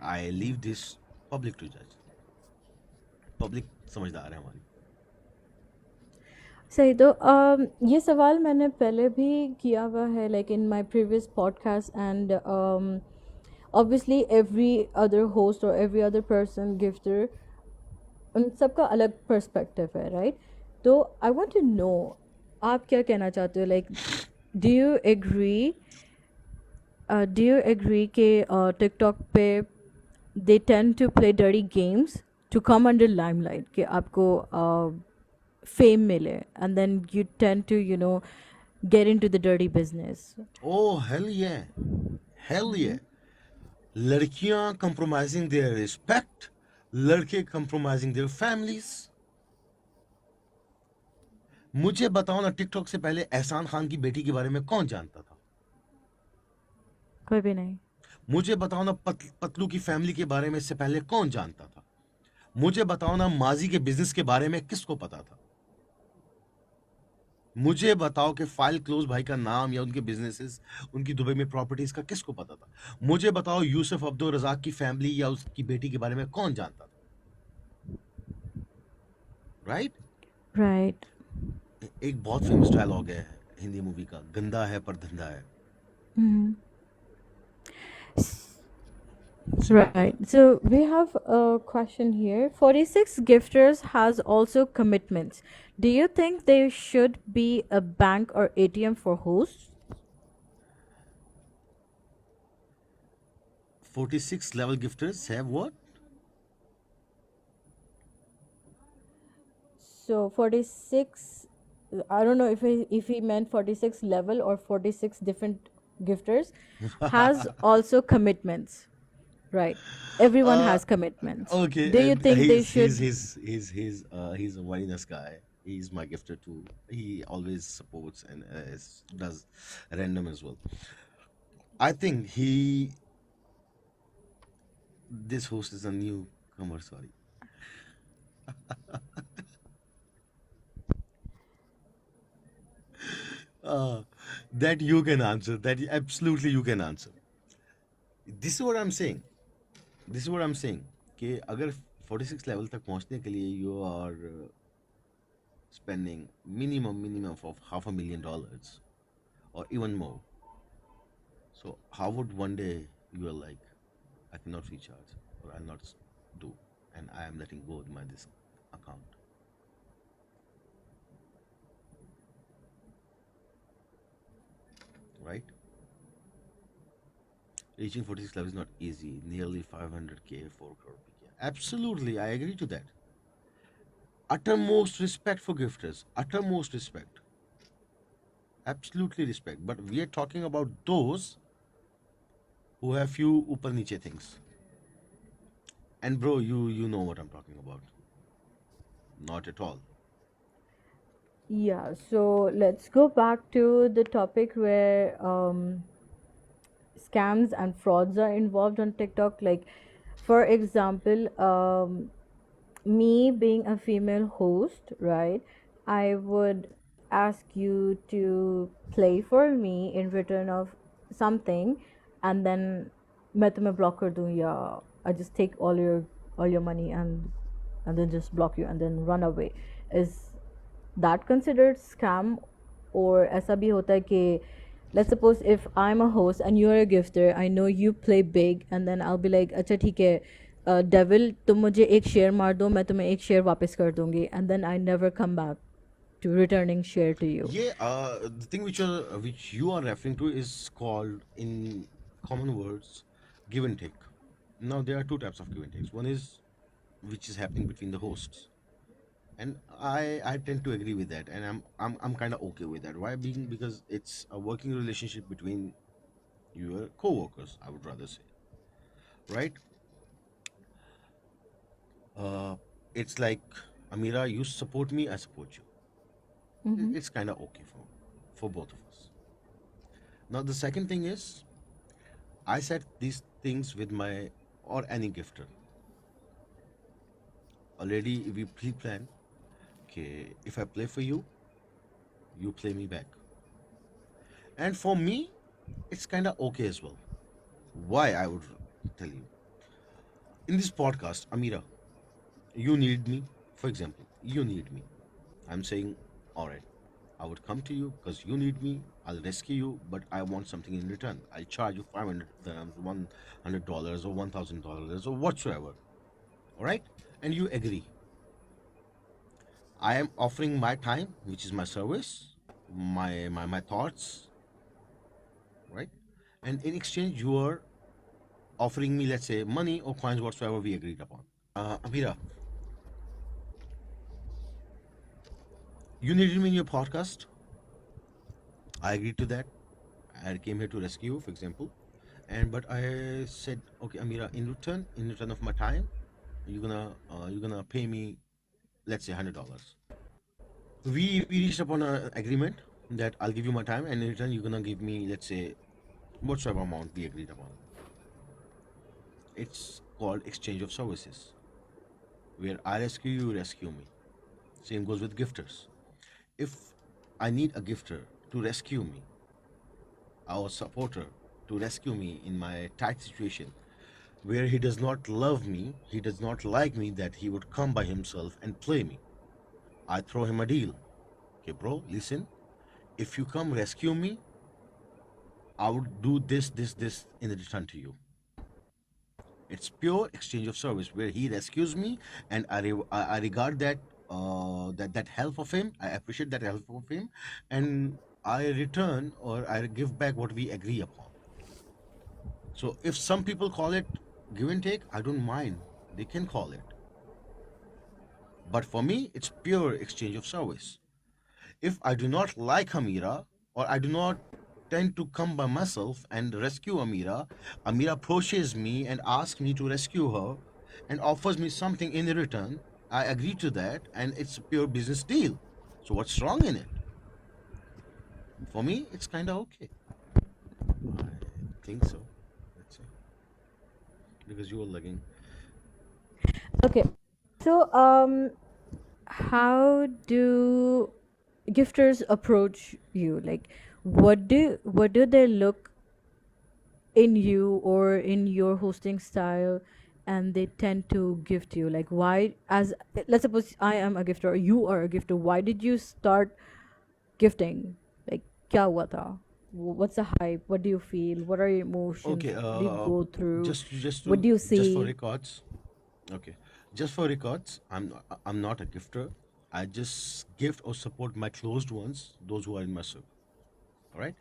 I leave this public to जज। पब्लिक समझदार है हमारी। सही। तो ये सवाल मैंने पहले भी किया हुआ है, like in my previous podcast, and obviously every other host और एवरी अदर पर्सन गिफ्टर, उन सबका अलग पर्सपेक्टिव है, राइट? तो आई वांट टू नो, आप क्या कहना चाहते हो? लाइक, डू यू एग्री कि टिकटॉक पे they tend to play dirty games to come under limelight, कि आपको फेम मिले, and then you tend to get into the dirty business? Oh, hell yeah. Hell yeah. लड़कियां compromising there respect, लड़के compromising their families. मुझे बताओ ना, TikTok से पहले एहसान खान की बेटी के बारे में कौन जानता था? कोई भी नहीं। मुझे बताओ ना, पतलू की फैमिली के बारे में इससे पहले कौन जानता था? मुझे बताओ ना, माजी के बिजनेस के बारे में किसको पता था? मुझे बताओ कि फाइल क्लोज भाई का नाम या उनके बिजनेसेस, उनकी दुबई में प्रॉपर्टीज का किसको पता था? मुझे बताओ, यूसुफ अब्दुल रजाक की फैमिली या उसकी बेटी के बारे में कौन जानता था? राइट? राइट। एक बहुत फेमस डायलॉग है हिंदी मूवी का, गंदा है पर धंधा है। Right. So we have a question here. 46 gifters has also commitments. Do you think there should be a bank or ATM for hosts? 46 level gifters have what? So 46, I don't know if he meant 46 level or 46 different gifters has also commitments. Right. Everyone has commitments. Okay, Do you and think they should? he's a very nice guy. He's my gifter too. He always supports and does random as well. I think this host is a newcomer. Sorry. That you can answer. That absolutely you can answer. This is what I'm saying. This is what I'm saying. कि अगर 46 level तक पहुंचने के लिए you are spending minimum of $500,000 or even more. So how would one day you are like, I cannot recharge or I'll not do, and I am letting go of my this account? right? Reaching 46 level is not easy. Nearly 500k, 4 crore PK. Absolutely, I agree to that. Uttermost respect for gifters. Uttermost respect. Absolutely respect. But we are talking about those who have few upar niche things. And bro, you know what I'm talking about. Not at all. Yeah, so let's go back to the topic where scams and frauds are involved on TikTok. Like, for example, me being a female host, right? I would ask you to play for me in return of something, and then मैं तुम्हें block कर दूँ या I just take all your money and then just block you and then run away. Is that considered scam? Or ऐसा भी होता है कि let's suppose if I'm a host and you're a gifter, I know you play big, and then I'll be like अच्छा ठीक है devil तुम मुझे एक शेयर मार दो मैं तुम्हें एक शेयर वापस कर दूंगी, and then I never come back to returning share to you. Yeah, the thing which you are referring to is called in common words give and take. Now there are two types of give and takes. One is which is happening between the hosts, and I tend to agree with that, and I'm kind of okay with that. Why? Being because it's a working relationship between your co-workers. I would rather say, right? Uh, it's like Amira, you support me, I support you. Mm-hmm. It's kind of okay for both of us. Now the second thing is I set these things with my or any gifter. Already we pre-plan. Okay, if I play for you, you play me back. And for me, it's kind of okay as well. Why I would tell you in this podcast, Amira, you need me. For example, you need me. I'm saying, all right, I would come to you because you need me. I'll rescue you, but I want something in return. I'll charge you 500 dirhams, $100 or $1,000 or whatsoever. All right, and you agree. I am offering my time, which is my service, my thoughts, right? And in exchange, you are offering me, let's say, money or coins, whatsoever we agreed upon. Amira, you needed me in your podcast. I agreed to that. I came here to rescue you, for example. And but I said, okay, Amira, in return of my time, you're gonna pay me, let's say, $100. We reached upon an agreement that I'll give you my time, and in return, you're gonna give me, let's say, whatsoever amount we agreed upon. It's called exchange of services, where I rescue you, you rescue me. Same goes with gifters. If I need a gifter to rescue me, our supporter to rescue me in my tight situation, where he does not love me, he does not like me, that he would come by himself and play me. I throw him a deal. Okay, bro, listen. If you come rescue me, I would do this in return to you. It's pure exchange of service where he rescues me, and I regard that help of him. I appreciate that help of him, and I return or I give back what we agree upon. So if some people call it give and take, I don't mind. They can call it, but for me, it's pure exchange of service. If I do not like Amira, or I do not tend to come by myself and rescue Amira, Amira approaches me and asks me to rescue her and offers me something in return. I agree to that, and it's a pure business deal. So what's wrong in it? For me, it's kind of okay. I think so. Let's say because you were lagging. Okay, so how do gifters approach you? Like, what do they look in you or in your hosting style, and they tend to gift you? Like, why, as let's suppose I am a gifter or you are a gifter, why did you start gifting? Like, kya hua tha? What's the hype? What do you feel? What are your emotions? Okay. What do you go through? Just just What to do you just for see? records. Okay. Just for records, I'm not a gifter. I just gift or support my closed ones, those who are in my circle. All right.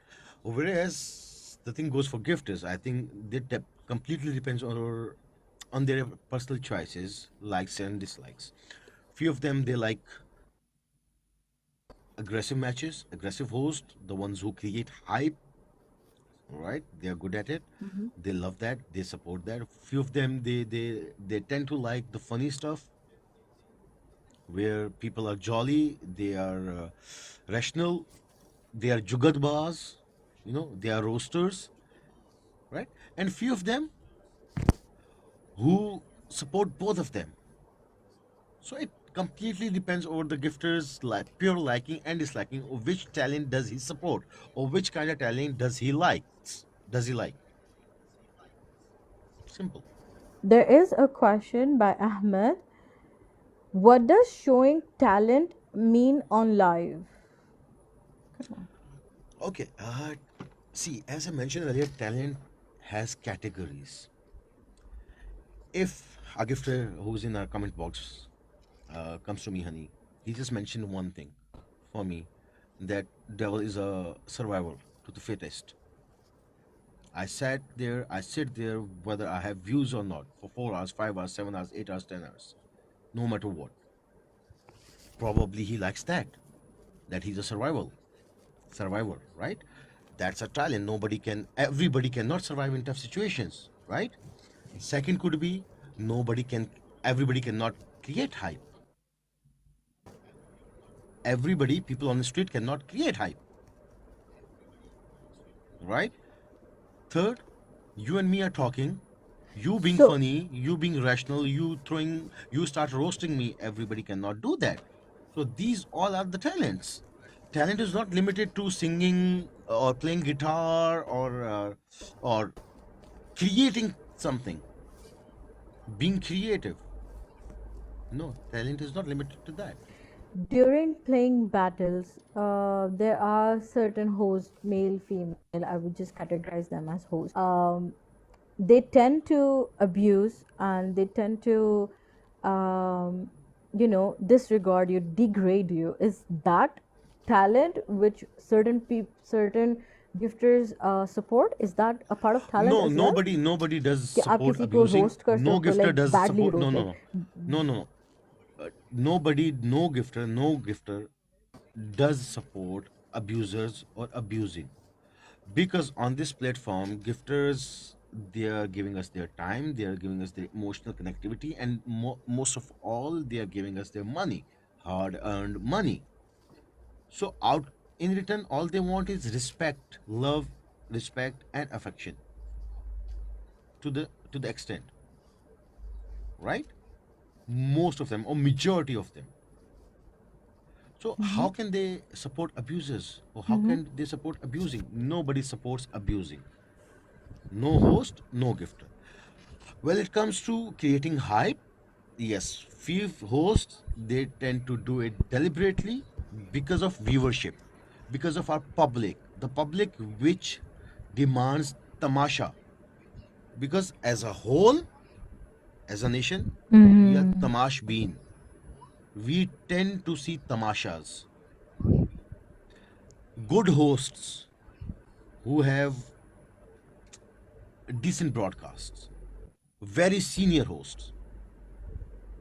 Whereas the thing goes for gifters, I think that completely depends on their personal choices, likes and dislikes. Few of them they like aggressive matches, aggressive hosts, the ones who create hype, right? They are good at it. Mm-hmm. They love that. They support that. Few of them they tend to like the funny stuff where people are jolly, they are rational, they are jugadbaz, they are roasters, right? And few of them who support both of them. So it completely depends over the gifter's pure liking and disliking of which talent does he support or which kind of talent does he like. Simple. There is a question by Ahmed. What does showing talent mean on live? Okay. See, as I mentioned earlier, talent has categories. If a gifter who's in our comment box comes to me, honey, he just mentioned one thing for me, that devil is a survival to the fittest. I sit there whether I have views or not for 4 hours, 5 hours, 7 hours, 8 hours, 10 hours, no matter what. Probably he likes that he's a survivor, right? That's a talent. Everybody cannot survive in tough situations, right? Second could be everybody cannot create hype. People on the street cannot create hype, right? Third, you and me are talking, you being So, funny, you being rational, you start roasting me. Everybody cannot do that. So these all are the talents. Talent is not limited to singing or playing guitar or creating something, being creative. No, talent is not limited to that. during playing battles, there are certain hosts, male, female, I would just categorize them as hosts. They tend to abuse and they tend to, disregard you, degrade you. Is that talent which certain gifters support? Is that a part of talent No, as well? nobody does कि आप support किसी को abusing. Roast कर No सकते हो, gifter like does badly support. No, roast, no, like no, no, no. No gifter does support abusers or abusing, because on this platform, gifters, they are giving us their time, they are giving us their emotional connectivity, and most of all, they are giving us their money, hard-earned money. So out in return, all they want is respect, love, respect, and affection to the extent, right? Most of them or majority of them. So mm-hmm. how can they support abusers or how Mm-hmm. can they support abusing? Nobody supports abusing. No host, no gifter. When it comes to creating hype, yes, few hosts they tend to do it deliberately because of viewership, because of our public, the public which demands tamasha. Because as a whole, as a nation, we are Mm-hmm. tamash been. We tend to see tamashas. Good hosts who have decent broadcasts, very senior hosts,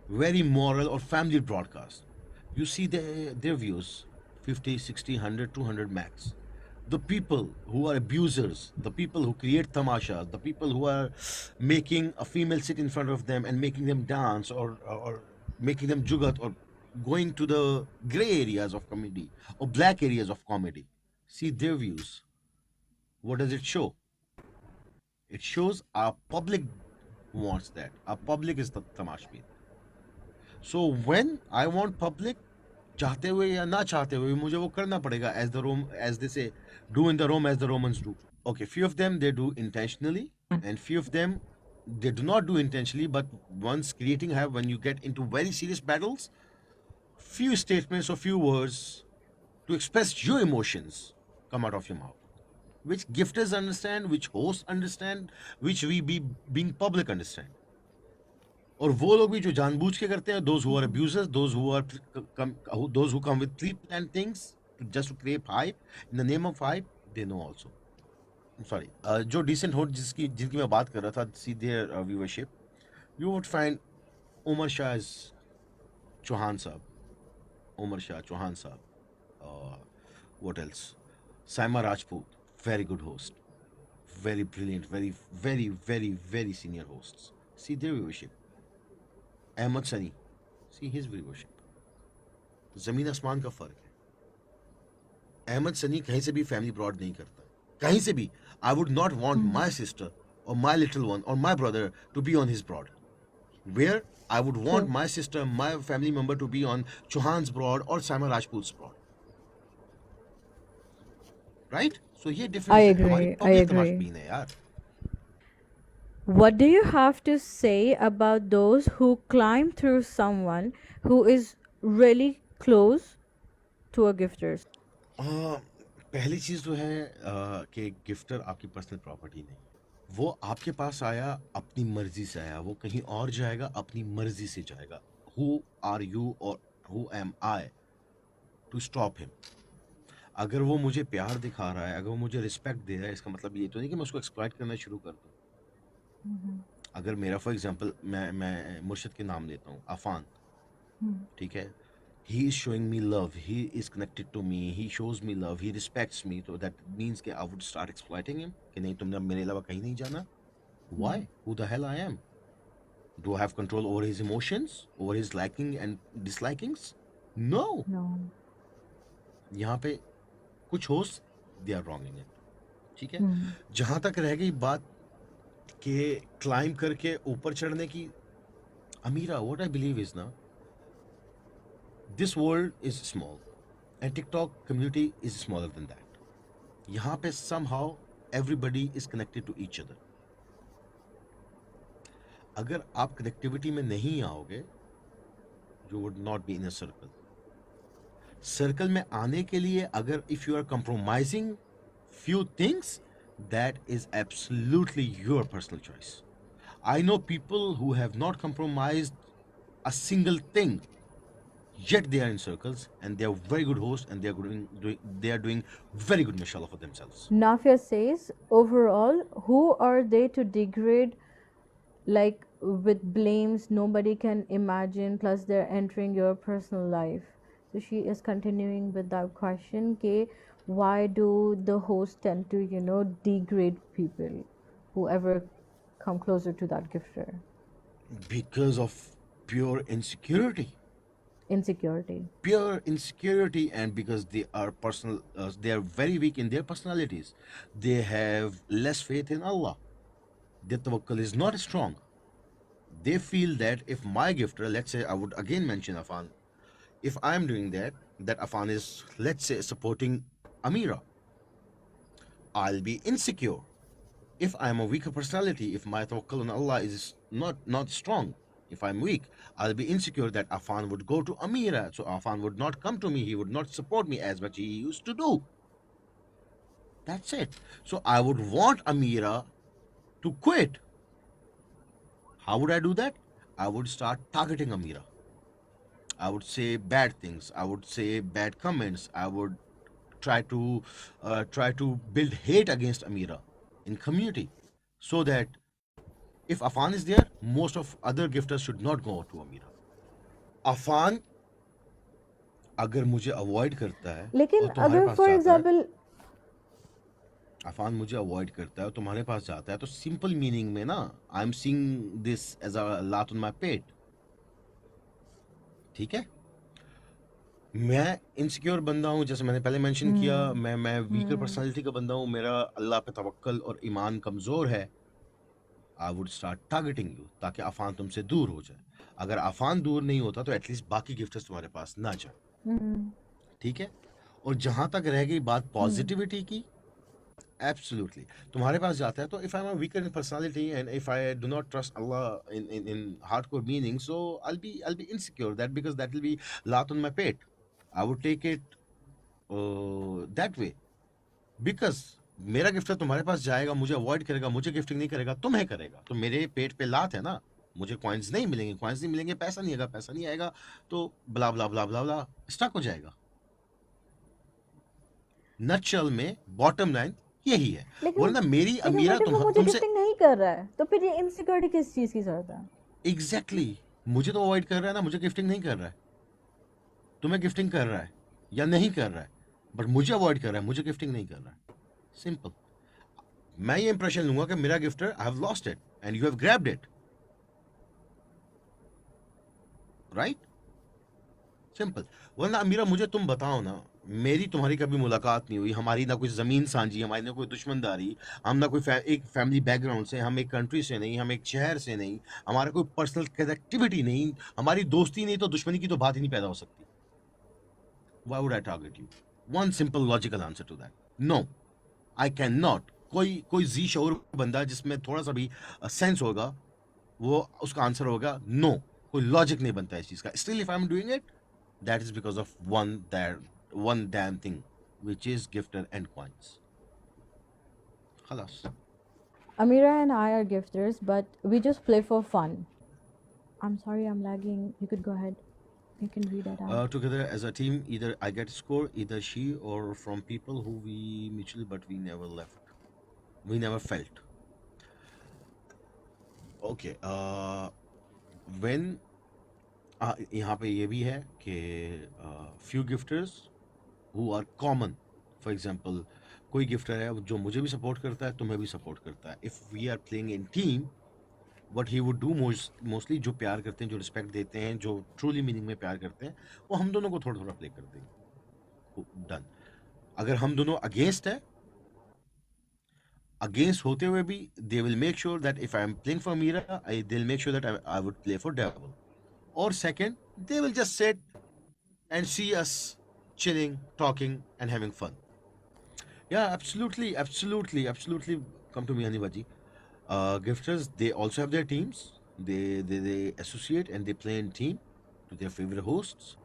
very moral or family broadcast. You see their views 50, 60, 100, 200 max. The people who are abusers, the people who create tamasha, the people who are making a female sit in front of them and making them dance or making them jugat or going to the gray areas of comedy or black areas of comedy. See their views. What does it show? It shows our public wants that. Our public is the tamashbin. So when I want public, चाहते हुए या ना चाहते हुए मुझे वो करना पड़ेगा as they say, do in the Rome as the Romans do. Okay, few of them they do intentionally, and few of them they do not do intentionally. But once creating have when you get into very serious battles, few statements or few words to express your emotions come out of your mouth, which gifters understand, which hosts understand, which we be being public understand. और वो लोग भी जो जानबूझ के करते हैं, those who are abusers, those who come with pre-planned things just to create hype in the name of hype, they know also. Sorry, जो डिसेंट होस्ट जिनकी मैं बात कर रहा था, see their viewership, you would find Umar Shah Chauhan साहब, उमर शाह चौहान साहब, what else, Saima Rajput, very good host, very brilliant, very senior hosts. See their viewership. Ahmad Sani, see his viewership. जमीन आसमान का फर्क है. अहमद सनी कहीं से भी फैमिली ब्रॉड नहीं करता, कहीं से भी. I would not want my sister और माय लिटिल वन और my brother to be on his broad. Where I would want True. my sister, my family member to be on Chauhan's broad or Saima Rajput's broad. Right? So ये I difference है. हमारी agree. I public agree. तमाशबीन है यार. What do you have to say about those who climb through someone who is really close to a gifter? पहली चीज़ तो है कि gifter आपकी पर्सनल प्रॉपर्टी नहीं. वो आपके पास आया अपनी मर्जी से आया, वो कहीं और जाएगा अपनी मर्जी से जाएगा. Who are you or who am I to stop him? अगर वो मुझे प्यार दिखा रहा है, अगर वो मुझे रिस्पेक्ट दे रहा है, इसका मतलब ये तो नहीं कि मैं उसको एक्सप्लॉइट करना शुरू कर दूँ. अगर मेरा फॉर एग्जांपल मैं मुर्शिद के नाम लेता हूँ, अफान, ठीक है, he is showing me love, he is connected to me, he shows me love, he respects me, so that means कि I would start exploiting him, कि नहीं तुमने अब मेरे अलावा कहीं नहीं जाना. Why? Who the hell I am? Do I have control over his emotions, over his liking and dislikings? No. No. यहाँ पे कुछ host they are wrong in it. ठीक है. जहां तक रह गई बात कि क्लाइंब करके ऊपर चढ़ने की, Amira, what I believe is ना, this world is small and TikTok community is smaller than that. यहाँ पे somehow everybody is connected to each other. अगर आप कनेक्टिविटी में नहीं आओगे, you would not be in a circle. Circle में आने के लिए अगर if you are compromising few things, that is absolutely your personal choice. I know people who have not compromised a single thing, yet they are in circles and they are very good hosts and they are doing very good mashallah for themselves. Nafia says, overall, who are they to degrade, like with blames nobody can imagine, plus they're entering your personal life. So she is continuing with that question, ke why do the hosts tend to, degrade people who ever come closer to that gifter? Because of pure insecurity. Insecurity. And because they are they are very weak in their personalities. They have less faith in Allah. Their tawakkul is not strong. They feel that if my gifter, let's say I would again mention Afan, if I'm doing that Afan is, let's say, supporting Amira, I'll be insecure. If I'm a weaker personality, if my tawakkul on Allah is not strong, if I'm weak, I'll be insecure that Afan would go to Amira, so Afan would not come to me, he would not support me as much he used to do. That's it. So I would want Amira to quit. How would I do that? I would start targeting Amira. I would say bad things. I would say bad comments. I would try to build hate against Amira in community, so that if Afan is there, most of other gifters should not go to Amira. Afan अगर मुझे avoid करता है लेकिन और तुम्हारे अगर पास for जाता है, एग्जाम्पल अफान मुझे अवॉइड करता है और तुम्हारे पास जाता है, तो सिंपल मीनिंग में ना, I am seeing this as a लात ऑन माय पेट. ठीक है. मैं इनसिक्योर बंदा हूँ, जैसे मैंने पहले मेंशन किया, मैं वीकर पर्सनालिटी का बंदा हूँ, मेरा अल्लाह पे तवक्कल और ईमान कमज़ोर है. I would start targeting you ताकि अफान तुमसे दूर हो जाए. अगर अफान दूर नहीं होता तो एटलीस्ट बाकी गिफ्टर्स तुम्हारे पास ना जाए. ठीक है. और जहां तक रह गई बात पॉजिटिविटी की, एब्सोल्युटली तुम्हारे पास जाता है तो if I am a weaker in personality and if I do not trust Allah in hardcore meaning, so I'll be insecure, that because that will be lat on my pet. I would take it that way, because मेरा gifter तुम्हारे पास जाएगा, मुझे avoid करेगा, मुझे gifting नहीं करेगा, तुम्हें करेगा, तो मेरे पेट पे लात है ना. मुझे कॉइन्स नहीं मिलेंगे, पैसा नहीं आएगा, तो ब्ला ब्ला ब्ला ब्ला ब्ला स्टक हो जाएगा. नटशल में बॉटम लाइन, यही है। लेकिन वरना मेरी लेकिन अमीरा व्हाट इफ वो मुझे तुमसे गिफ्टिंग नहीं कर रहा है, तो फिर ये इनसिक्योरिटी किस चीज की जरूरत है? एग्जैक्टली मुझे तो अवॉइड कर रहा है ना, मुझे गिफ्टिंग नहीं कर रहा है। तुम्हें गिफ्टिंग कर रहा है या नहीं कर रहा है, बट मुझे अवॉइड कर रहा है, मुझे गिफ्टिंग नहीं कर रहा है। सिंपल। मैं ये इंप्रेशन लूंगा कि मेरा gifter, I have lost it and you have grabbed it, right? Simple. वरना अमीरा मुझे तुम बताओ ना, मेरी तुम्हारी कभी मुलाकात नहीं हुई, हमारी ना कोई ज़मीन साझी, हमारी ना कोई दुश्मनदारी, हम ना कोई एक फैमिली बैकग्राउंड से, हम एक कंट्री से नहीं, हम एक शहर से नहीं, हमारा कोई पर्सनल कनेक्टिविटी नहीं, हमारी दोस्ती नहीं, तो दुश्मनी की तो बात ही नहीं पैदा हो सकती। Why would I target you? One simple logical answer to that. No, I cannot. कोई जी शऊर बंदा जिसमें थोड़ा सा भी सेंस होगा, वो उसका आंसर होगा नो। कोई लॉजिक नहीं बनता इस चीज का। Still if I am doing it, that is because of one damn thing, which is gifter and coins. خلاص. Amira and I are gifters, but we just play for fun. I'm sorry, I'm lagging. You could go ahead. You can read it out. Together as a team, either I get score, either she, or from people who we mutually, but we never left. We never felt. Okay. When यहाँ पे ये भी है कि few gifters who are common. For example, कोई gifter है जो मुझे भी सपोर्ट करता है, तुम्हें भी सपोर्ट करता है. If we are playing in team, what he would do mostly, जो प्यार करते हैं, जो रिस्पेक्ट देते हैं, जो ट्रूली मीनिंग में प्यार करते हैं, वो हम दोनों को थोड़ा थोड़ा प्ले कर देंगे. डन. अगर हम दोनों अगेंस्ट होते हुए भी, they will make sure that if I am playing for Mira, they'll make sure that I would play for Devil. Or second, they will just sit and see us chilling, talking, and having fun. Yeah, absolutely, absolutely, absolutely. Come to me, Hanibaji. Gifters, they also have their teams. They associate and they play in team to their favorite hosts.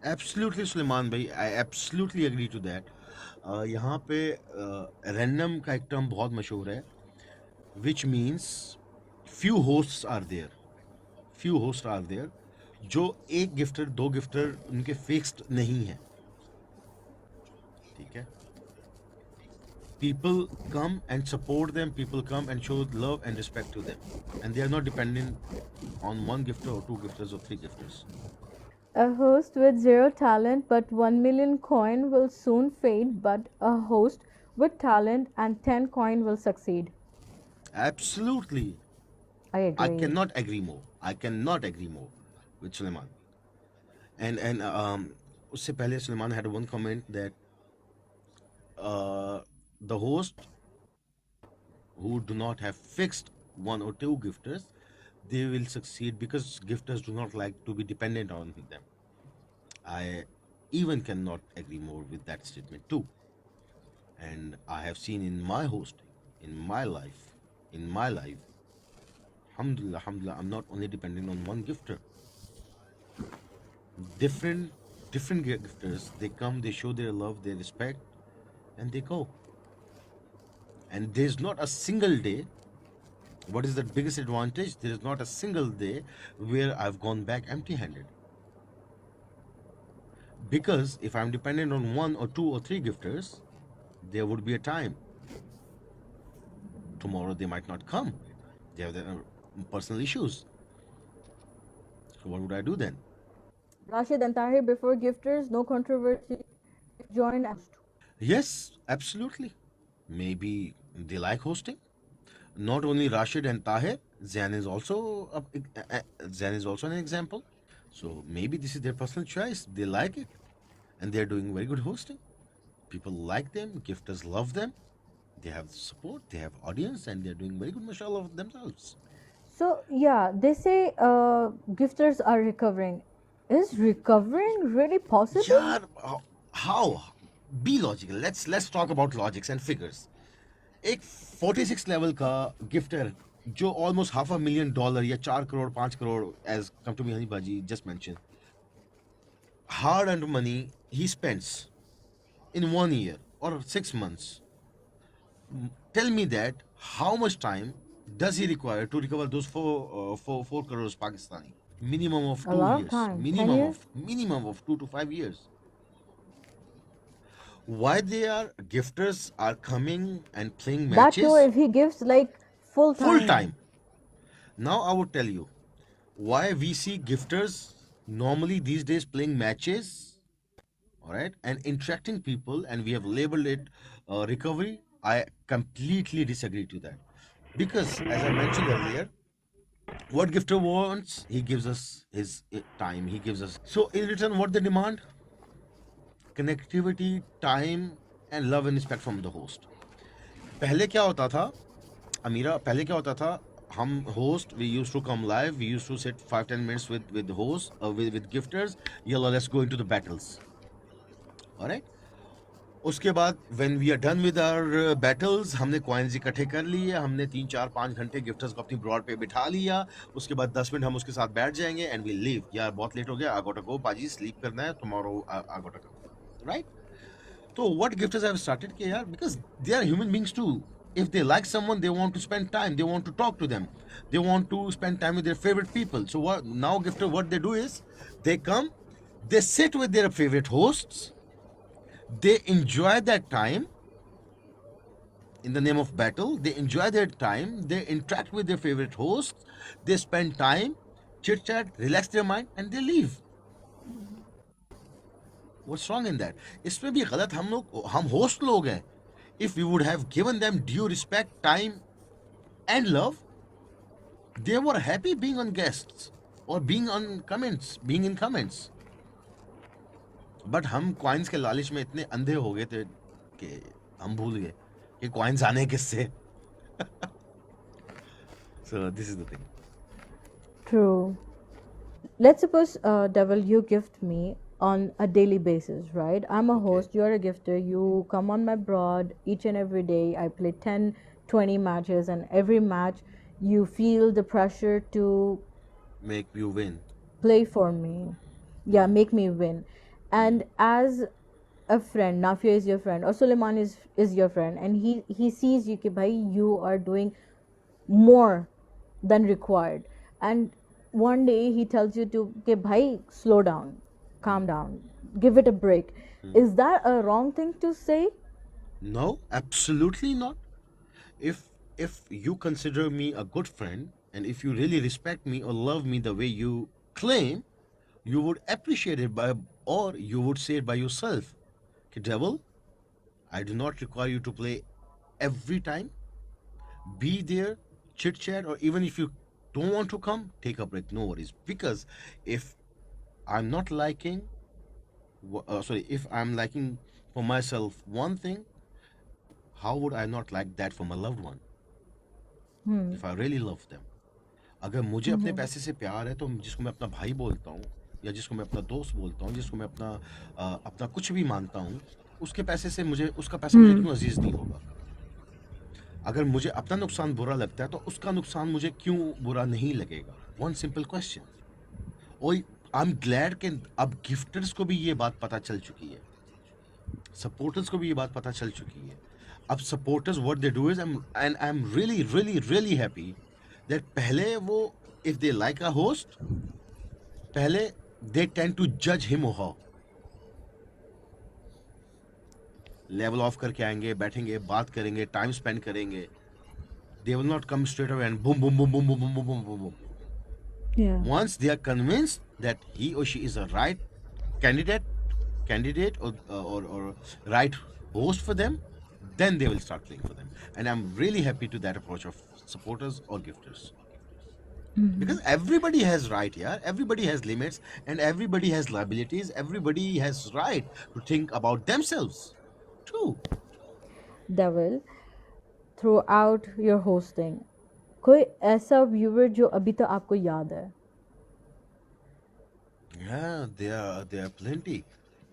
Absolutely, Suleiman bhai, I absolutely agree to that. यहाँ पे random का एक term बहुत मशहूर है, which means few hosts are there. Few hosts are there जो एक gifter, दो गिफ्टर उनके फिक्स्ड नहीं है. ठीक है. People come and support them, people come and show love and respect to them, and they are not dependent on one gifter or two gifters or three gifters. A host with zero talent but 1 million coin will soon fade, but a host with talent and 10 coin will succeed. Absolutely. I I agree. cannot agree more. I cannot agree more with Suleiman. And उससे पहले Suleiman had one comment that the host who do not have fixed one or two gifters, they will succeed because gifters do not like to be dependent on them. I even cannot agree more with that statement too. And I have seen in my hosting, in my life, alhamdulillah, alhamdulillah, I'm not only dependent on one gifter. Different gifters, they come, they show their love, their respect, and they go. And there's not a single day. What is the biggest advantage? There is not a single day where I've gone back empty handed. Because if I'm dependent on one or two or three gifters, there would be a time. Tomorrow they might not come. They have their personal issues. So what would I do then? Rashid and Tahir before gifters, no controversy. Joined as Yes, absolutely. Maybe they like hosting. Not only Rashid and Tahir, Zain is also Zain is also an example. So maybe this is their personal choice. They like it, and they're doing very good hosting. People like them. Gifters love them. They have support. They have audience, and they're doing very good, mashallah, of themselves. So yeah, they say gifters are recovering. Is recovering really possible? Yeah, how? Be logical. Let's talk about logics and figures. एक 46 level का gifter जो almost $500,000 या 4 crore 5 crore, as come to me Honey बाजी just mention, hard earned money he spends in 1 year or 6 months. Tell me that how much time does he require to recover those 4 crores Pakistani? Minimum of A 2 lot of years. time. 10 Minimum years? of 2 to 5 years. why they are gifters are coming and playing That too, matches if he gives like full full time. time. Now I would tell you why we see gifters normally these days playing matches, all right, and interacting people, and we have labeled it recovery. I completely disagree to that because, as I mentioned earlier, what gifter wants, he gives us his time. He gives us. So in return, what they demand? Connectivity, time, and love and respect from the host. पहले क्या होता था अमीरा पहले क्या होता था हम host we use to come live we use to sit 5-10 minutes with host with gifters yalla let's go into the battles all right उसके बाद when we are done with our battles हमने कॉइन्स इकट्ठे कर लिए हमने 3-4-5 घंटे gifters को अपनी ब्रॉड पे बिठा लिया उसके बाद 10 मिनट हम उसके साथ बैठ जाएंगे एंड वी लीव यार बहुत लेट हो गया आई गोटा गो पाजी स्लीप करना है टुमारो आई गोटा कम right So what gifters have started kiya yaar because they are human beings too. If they like someone, they want to spend time. They want to talk to them. They want to spend time with their favorite people. So what now gifter what they do is they come, they sit with their favorite hosts. They enjoy that time in the name of battle. They enjoy their time. They interact with their favorite hosts. They spend time, chit chat, relax their mind, and they leave. What's wrong in that? इसमें भी गलत हम host लोग हैं. If we would have given them due respect, time, and love, they were happy being on guests or being on comments, being in comments. But हम coins के लालच में इतने अंधे हो गए थे कि हम भूल गए कि coins आने किससे. So this is the thing. True. Let's suppose, Devil, you gift me on a daily basis, right? I'm a Okay. host, you're a gifter, you come on my broad each and every day. I play 10, 20 matches, and every match you feel the pressure to Make you win. play for me. Yeah, make me win. And as a friend, Nafia is your friend, or Suleiman is your friend, and he sees you कि भाई you are doing more than required, and one day he tells you to कि भाई slow down, calm down, give it a break. Is that a wrong thing to say? No, absolutely not. If you consider me a good friend and if you really respect me or love me the way you claim, you would appreciate it by or you would say it by yourself. Okay, devil, I do not require you to play every time. Be there, chit chat, or even if you don't want to come, take a break. No worries. Because if I'm not liking, if I'm liking for myself one thing, how would I not like that for my loved one? If I really love them. अगर मुझे अपने पैसे से प्यार है तो जिसको मैं अपना भाई बोलता हूँ या जिसको मैं अपना दोस्त बोलता हूँ जिसको मैं अपना कुछ भी मानता हूँ उसके पैसे से मुझे उसका पैसा मुझे क्यों अजीज नहीं होगा अगर मुझे अपना नुकसान बुरा लगता है तो उसका नुकसान मुझे क्यों बुरा नहीं लगेगा वन सिंपल क्वेश्चन और आई एम ग्लैड कि अब गिफ्टर्स को भी ये बात पता चल चुकी है सपोर्टर्स को भी ये बात पता चल चुकी है अब supporters what they do is and I am really really really happy that पहले वो if they like a host पहले दे टेंड टू जज हिम और हर लेवल ऑफ करके आएंगे बैठेंगे बात करेंगे टाइम स्पेंड करेंगे they will not come straight away and boom boom boom boom boom boom boom boom boom boom. Yeah. Once they are convinced that he or she is a right candidate or right host for them, then they will start playing for them. And I'm really happy to that approach of supporters or gifters. Because everybody has right here, everybody has limits, and everybody has liabilities, everybody has right to think about themselves too. Devil, throughout your hosting, कोई ऐसा viewer जो अभी तक आपको याद है? Yeah, there are plenty.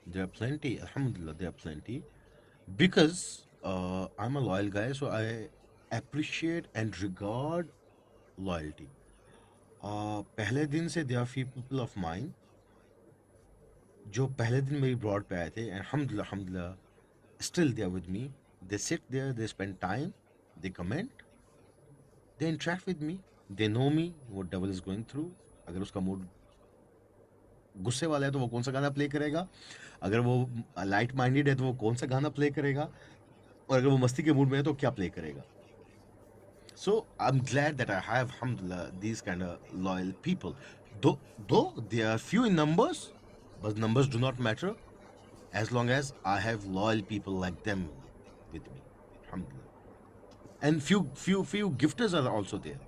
There are plenty. Alhamdulillah, there are plenty. Because I'm a loyal guy, so I appreciate and regard loyalty. पहले दिन से there are few people of mine जो पहले दिन मेरी ब्रॉड पे आए थे and alhamdulillah still they are with me. They sit there, they spend time, they comment, they interact with me, they know me what devil is going through. अगर उसका mood गुस्से वाला है तो वो कौन सा गाना प्ले करेगा, अगर वो लाइट माइंडेड है तो वो कौन सा गाना प्ले करेगा, और अगर वो मस्ती के मूड में है तो क्या प्ले करेगा. So I'm glad that I have, alhamdulillah, these kind of loyal people. Though they are few in numbers, but numbers do not matter as long as I have loyal people like them with me. Alhamdulillah. And few gifters are also there.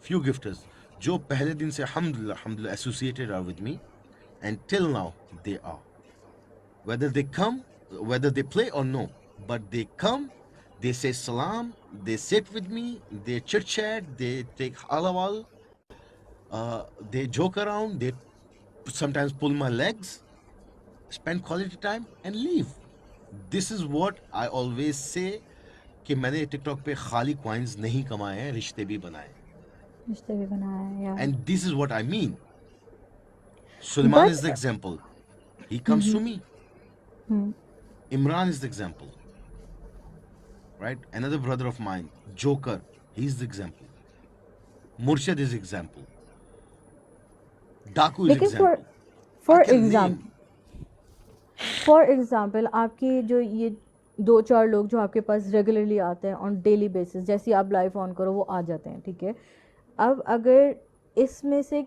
Few gifters जो पहले दिन से alhamdulillah alhamdulillah associated are with me, and till now they are. Whether they come, whether they play or no, but they come, they say salam, they sit with me, they chit chat, they take halawal, they joke around, they sometimes pull my legs, spend quality time, and leave. This is what I always say कि मैंने TikTok पे खाली coins नहीं कमाए हैं, रिश्ते भी बनाए. रिश्ते भी बनाया है, yeah. And this is what I mean. Sulaiman is But the example. He comes to me. Imran is the example. Right? Another brother of mine, Joker, he's the example. Murshid is example. Daku is लेकिन example. For I can example name. For example आपके जो ये 2-4 लोग जो आपके पास regularly आते हैं on daily basis, जैसे ही आप लाइव ऑन करो वो आ जाते हैं, ठीक है. अब अगर इसमें से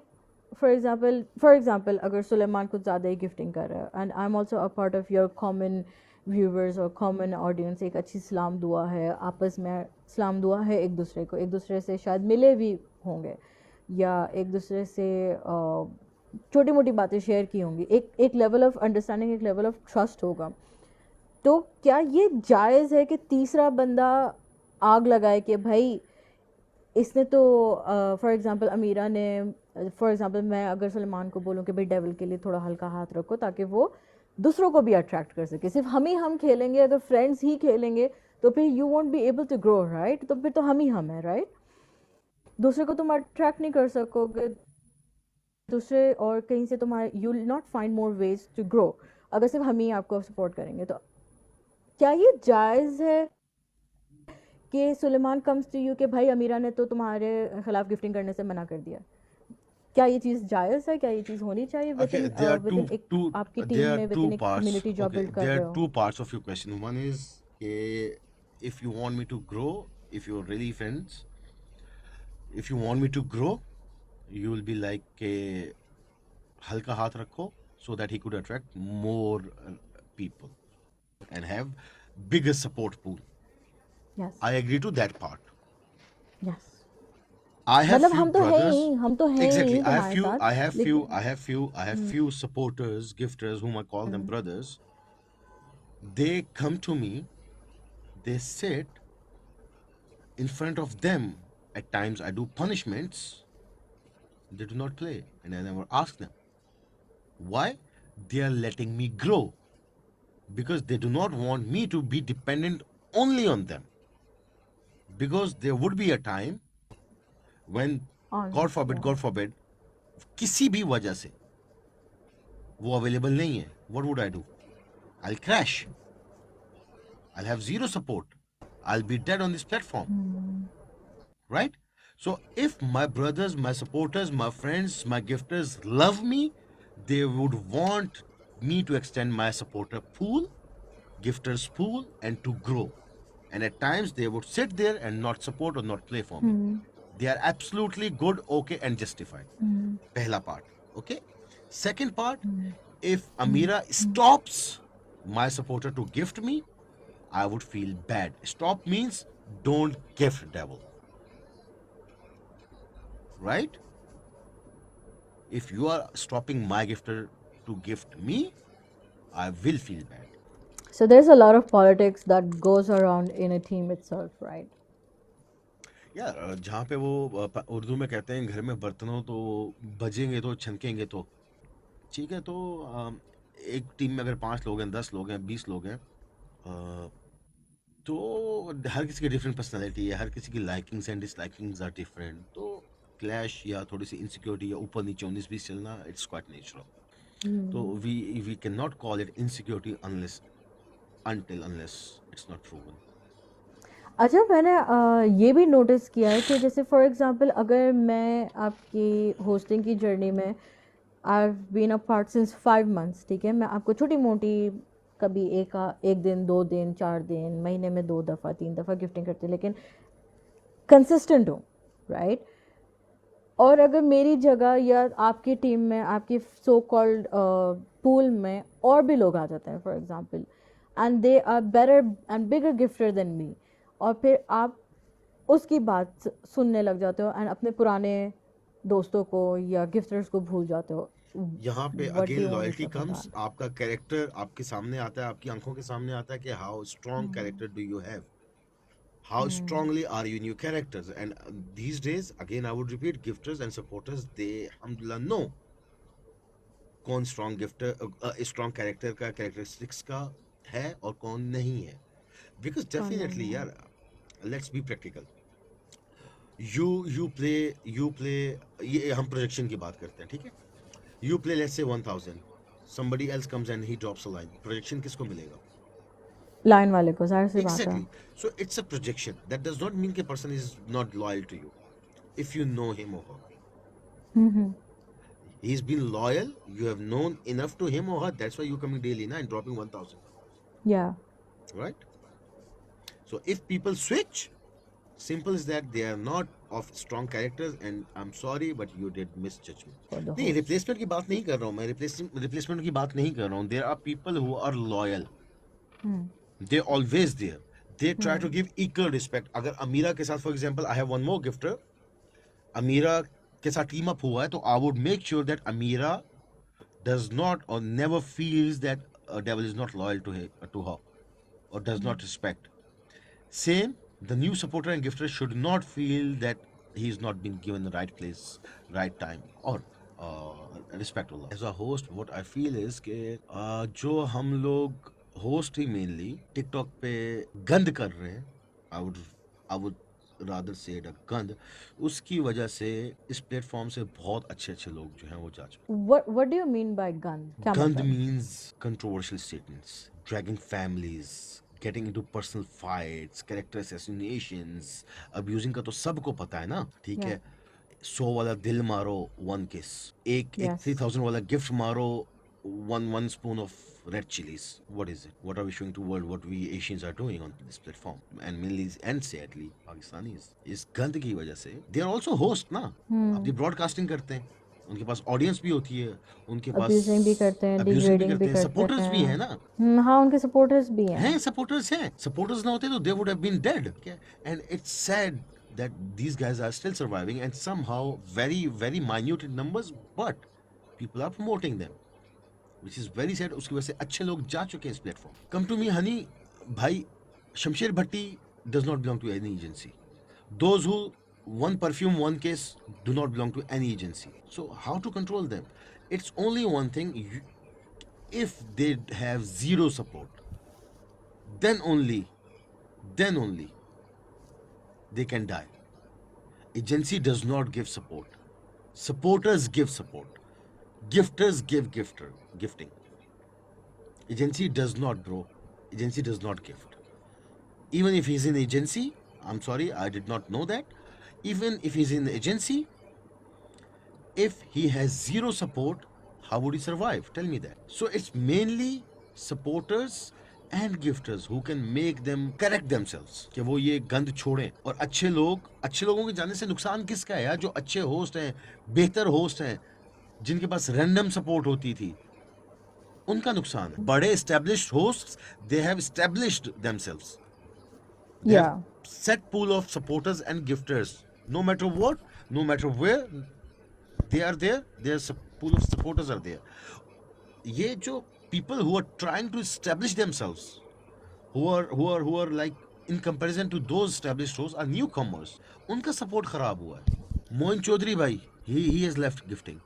फॉर एग्जांपल अगर सुलेमान कुछ ज़्यादा ही गिफ्टिंग कर रहा है, and I am also a part of your common viewers और कॉमन ऑडियंस, एक अच्छी सलाम दुआ है, आपस में सलाम दुआ है एक दूसरे को, एक दूसरे से शायद मिले भी होंगे या एक दूसरे से छोटी मोटी बातें शेयर की होंगी, एक लेवल ऑफ अंडरस्टैंडिंग, एक लेवल ऑफ ट्रस्ट होगा. तो क्या ये जायज़ है कि तीसरा बंदा आग लगाए कि भाई इसने तो फॉर एग्जांपल अमीरा ने, फॉर एग्जांपल मैं अगर सुलेमान को बोलूँ कि भाई डेविल के लिए थोड़ा हल्का हाथ रखो ताकि वो दूसरों को भी अट्रैक्ट कर सके, सिर्फ हम खेलेंगे, अगर फ्रेंड्स ही खेलेंगे तो फिर you won't be able to grow, right. तो फिर तो हम हैं, राइट. दूसरे को तुम अट्रैक्ट नहीं कर सकोगे दूसरे, और कहीं से तुम्हारे you will not find more ways to grow अगर सिर्फ हम ही आपको सपोर्ट करेंगे. तो क्या ये जायज़ है कि सुलेमान कम्स टू यू कि भाई अमीरा ने तो तुम्हारे खिलाफ गिफ्टिंग करने से मना कर दिया? क्या ये चीज़ जायज़ है? क्या ये चीज़ होनी चाहिए Okay, विदिन एक आपकी टीम में, विदिन एक कम्युनिटी जो आप बिल्ड कर there रहे are हो? two parts of your question. One is, if you want me to grow, if you're really friends, if you want me to grow, you will be like halka haath rakho, so that he could attract more people and have bigger support pool. Yes, I agree to that part. Yes. I have मतलब few हम तो हैं brothers. ही, हम तो हैं Exactly. He I have तुम्हारे few. साथ, I have few. लेकिन I have few. I have few supporters, gifters, whom I call them brothers. They come to me. They sit in front of them. At times, I do punishments. They do not play, and I never ask them why. They are letting me grow because they do not want me to be dependent only on them. Because there would be a time when, on God forbid, किसी भी वजह से वो available नहीं है, what would I do? I'll crash. I'll have zero support. I'll be dead on this platform. Right? So if my brothers, my supporters, my friends, my gifters love me, they would want me to extend my supporter pool, gifters pool, and to grow. And at times they would sit there and not support or not play for me. They are absolutely good, okay, and justified. Pehla part. Okay? Second part, if Amira stops my supporter to gift me, I would feel bad. Stop means don't gift, devil. Right? If you are stopping my gifter to gift me, I will feel bad. So there's a lot of politics that goes around in a team itself, right? यार जहाँ पे वो उर्दू में कहते हैं घर में बर्तनों तो बजेंगे तो छनकेंगे तो ठीक है. तो एक टीम में अगर 5 लोग हैं, 10 लोग हैं, 20 लोग हैं, तो हर किसी की डिफरेंट पर्सनालिटी है, हर किसी की likings and dislikings are different. तो क्लैश या थोड़ी सी इनसिक्योरिटी या ऊपर नीचे 19-20 चलना, इट्स क्वाइट नेचुरल. तो we can not call it insecurity unless it's not proven. अच्छा, मैंने ये भी नोटिस किया है कि जैसे फॉर एग्जांपल अगर मैं आपकी होस्टिंग की जर्नी में I've been apart since 5 months. ठीक है, मैं आपको छोटी मोटी कभी एक दिन 2 दिन 4 दिन महीने में 2 दफ़ा 3 दफ़ा गिफ्टिंग करती हूँ, लेकिन कंसिस्टेंट हूँ, राइट? और अगर मेरी जगह या आपकी टीम में, आपकी सो कॉल्ड पूल में और भी लोग आ जाते हैं for example, and they are better and bigger gifter than me, और फिर आप उसकी बात सुनने लग जाते हो एंड अपने पुराने दोस्तों को या गिफ्टर्स को भूल जाते हो. यहाँ पे what do again you want to loyalty से फॉर कम्स, दैट? आपका कैरेक्टर आपके सामने आता है, आपकी आंखों के सामने आता है कि how strong character do you have, how strongly are you in your characters. And these days again I would repeat, gifters and supporters, they alhamdulillah know कौन स्ट्रॉन्ग गिफ्टर स्ट्रॉन्ग कैरेक्टर का कैरेक्टरिस्टिक्स का है और कौन नहीं है. Because कौन नहीं डेफिनेटली है? यार, let's be practical. You you play ये हम प्रोजेक्शन की बात करते हैं, ठीक है. You play let's say 1000, somebody else comes and he drops a line, projection किसको मिलेगा? लाइन वाले को, जाहिर सी बात है. Exactly. So it's a projection. That does not mean that person is not loyal to you. If you know him or her, hmm. he's been loyal. You have known enough to him or her. That's why you're coming daily na, and dropping 1000. या. Right? So if people switch, simple as that, they are not of strong characters, and I'm sorry, but you did misjudgment. For the नहीं, host. Replacement की बात नहीं कर रहा हूँ मैं. Replacement की बात नहीं कर रहा हूँ. There are people who are loyal. They always there. They try to give equal respect. अगर अमीरा के साथ, for example, I have one more gifter. अमीरा के साथ टीम अप हुआ है, तो I would make sure that Amira does not or never feels that devil is not loyal to her or does not respect. Same, the new supporter and gifter should not feel that he is not being given the right place, right time, or respect Allah. As a host, what I feel is कि जो हम लोग host ही mainly TikTok पे गंद कर रहे हैं, I would rather से इट अ गंद, उसकी वजह से इस प्लेटफॉर्म से बहुत अच्छे अच्छे लोग जो हैं वो जा चुके what do you mean by गंद? क्या हैं. गंद मतलब? Means controversial statements, dragging families, getting into personal fights, character assassinations, abusing का तो सबको पता है ना, ठीक Yeah. है. 100 वाला दिल मारो, 1 किस. एक Yes. 3000 वाला गिफ्ट मारो, one spoon of red chilies. What is it? What are we showing to world? What we Asians are doing on this platform, and mainly and sadly Pakistanis. इस गंद की वजह से they are also host ना, अपनी broadcasting करते हैं, उनके पास ऑडियंस भी होती है, उनके पास अब्यूजिंग भी करते हैं, अब्यूजिंग भी डिग्रेडिंग करते भी हैं, करते सपोर्टर्स भी हैं. है ना. हाँ, उनके सपोर्टर्स भी हैं. हैं सपोर्टर्स हैं. सपोर्टर्स ना होते तो they would have been dead. Okay? And it's sad that these guys are still surviving, and somehow very very minute in numbers, but people are promoting them, which is very sad. उसकी वजह से अच्छे लोग जा चुके हैं इस platform. Come to me honey भाई, शमशेर भट्टी does not belong to any agency. Those who one perfume, one case do not belong to any agency. So how to control them? It's only one thing. If they have zero support, then only they can die. Agency does not give support. Supporters give support. Gifters give gifting. Agency does not, bro. Agency does not gift. Even if he's in agency, I'm sorry, I did not know that. Even if he's in agency, if he has zero support, how would he survive? Tell me that. So it's mainly supporters and gifters who can make them correct themselves कि वो ये गंद छोड़ें. और अच्छे लोगों के जाने से नुकसान किसका है यार? जो अच्छे होस्ट हैं, बेहतर होस्ट हैं, जिनके पास रैंडम सपोर्ट होती थी, उनका नुकसान है. बड़े established hosts, they have established themselves. They Yeah. have set pool of supporters and gifters. No matter what, no matter where, they are there. Their pool of supporters are there. ये जो people who are trying to establish themselves, who are like in comparison to those established hosts, are newcomers. उनका support खराब हुआ है. मोइन चौधरी भाई, he has left gifting.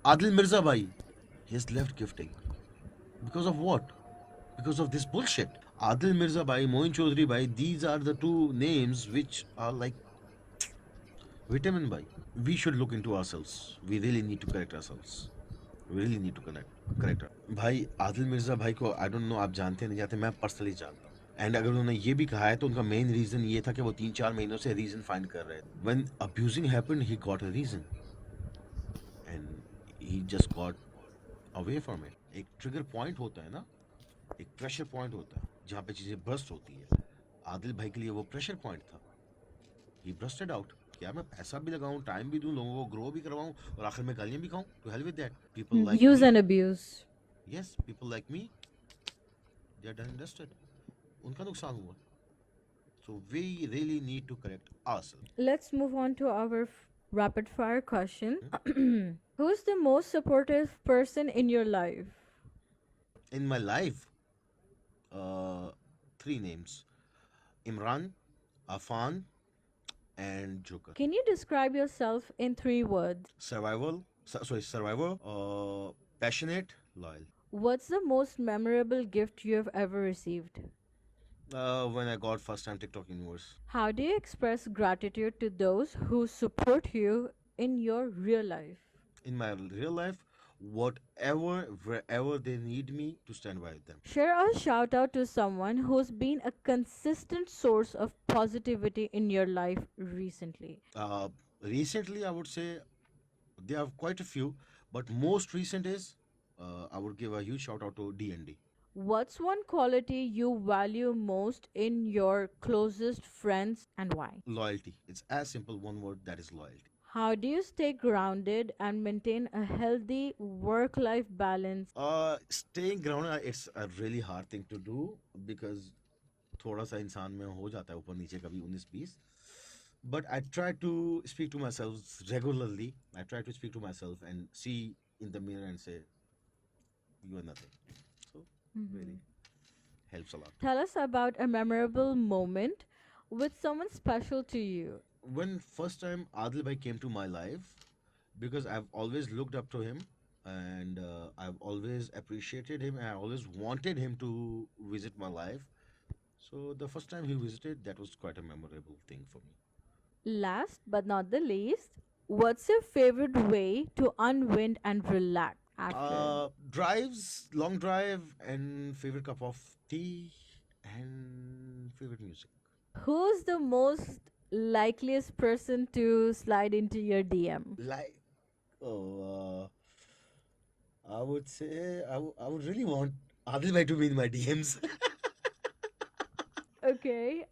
Adil Mirza भाई, he has left gifting. Because of what? Because of this bullshit. Adil Mirza Bhai, Moin Chaudhary Bhai, these are the two names which are like vitamin bhai. We should look into ourselves. We really need to correct ourselves. We really need to correct. भाई आदिल मिर्जा भाई को I don't know आप जानते नहीं जानते, मैं personally जानता हूँ. एंड अगर उन्होंने ये भी कहा है तो उनका मेन रीजन ये था कि वो 3-4 महीनों से रीजन फाइंड कर रहे थे. When abusing happened, he got a reason. And he just got away from it. एक ट्रिगर पॉइंट होता है ना, एक प्रेशर पॉइंट होता है जहाँ पे चीज़ें ब्रस्ट होती है. आदिल भाई के लिए वो प्रेशर पॉइंट था. ही ब्रस्टेड आउट. क्या मैं पैसा भी लगाऊं, टाइम भी दूं, लोगों को ग्रो भी करवाऊं और आखिर में गालियां भी खाऊं? To hell with that. People like Use मी, and abuse. Yes people like me, they are done and dusted. उनका नुकसान हुआ. So we really need to correct ourselves. Let's move on to our rapid fire question. Who's the most supportive person in your life? In my life, uh, three names: Imran, Afan, and Joker. Can you describe yourself in 3 words? Survivor, passionate, loyal. What's the most memorable gift you have ever received? When I got first time TikTok universe. How do you express gratitude to those who support you in your real life? In my real life, whatever, wherever they need me to stand by them. Share a shout out to someone who's been a consistent source of positivity in your life recently. Recently, I would say there are quite a few, but most recent is I would give a huge shout out to D&D. What's one quality you value most in your closest friends and why? Loyalty. It's as simple one word, that is loyalty. How do you stay grounded and maintain a healthy work life balance? Staying grounded, it's a really hard thing to do because थोड़ा सा इंसान में हो जाता है ऊपर नीचे कभी 19-20. But I try to speak to myself regularly. I try to speak to myself and see in the mirror and say, you are nothing. So, really helps a lot. Tell us about a memorable moment with someone special to you. When first time Adil Bhai came to my life, because I've always looked up to him and I've always appreciated him and I always wanted him to visit my life. So the first time he visited, that was quite a memorable thing for me. Last but not the least, what's your favorite way to unwind and relax after? Drives, long drive, and favorite cup of tea and favorite music. Who's the most likeliest person to slide into your DM? Like, oh, I would say I would really want Adil Bhai to be in my DMs. Okay,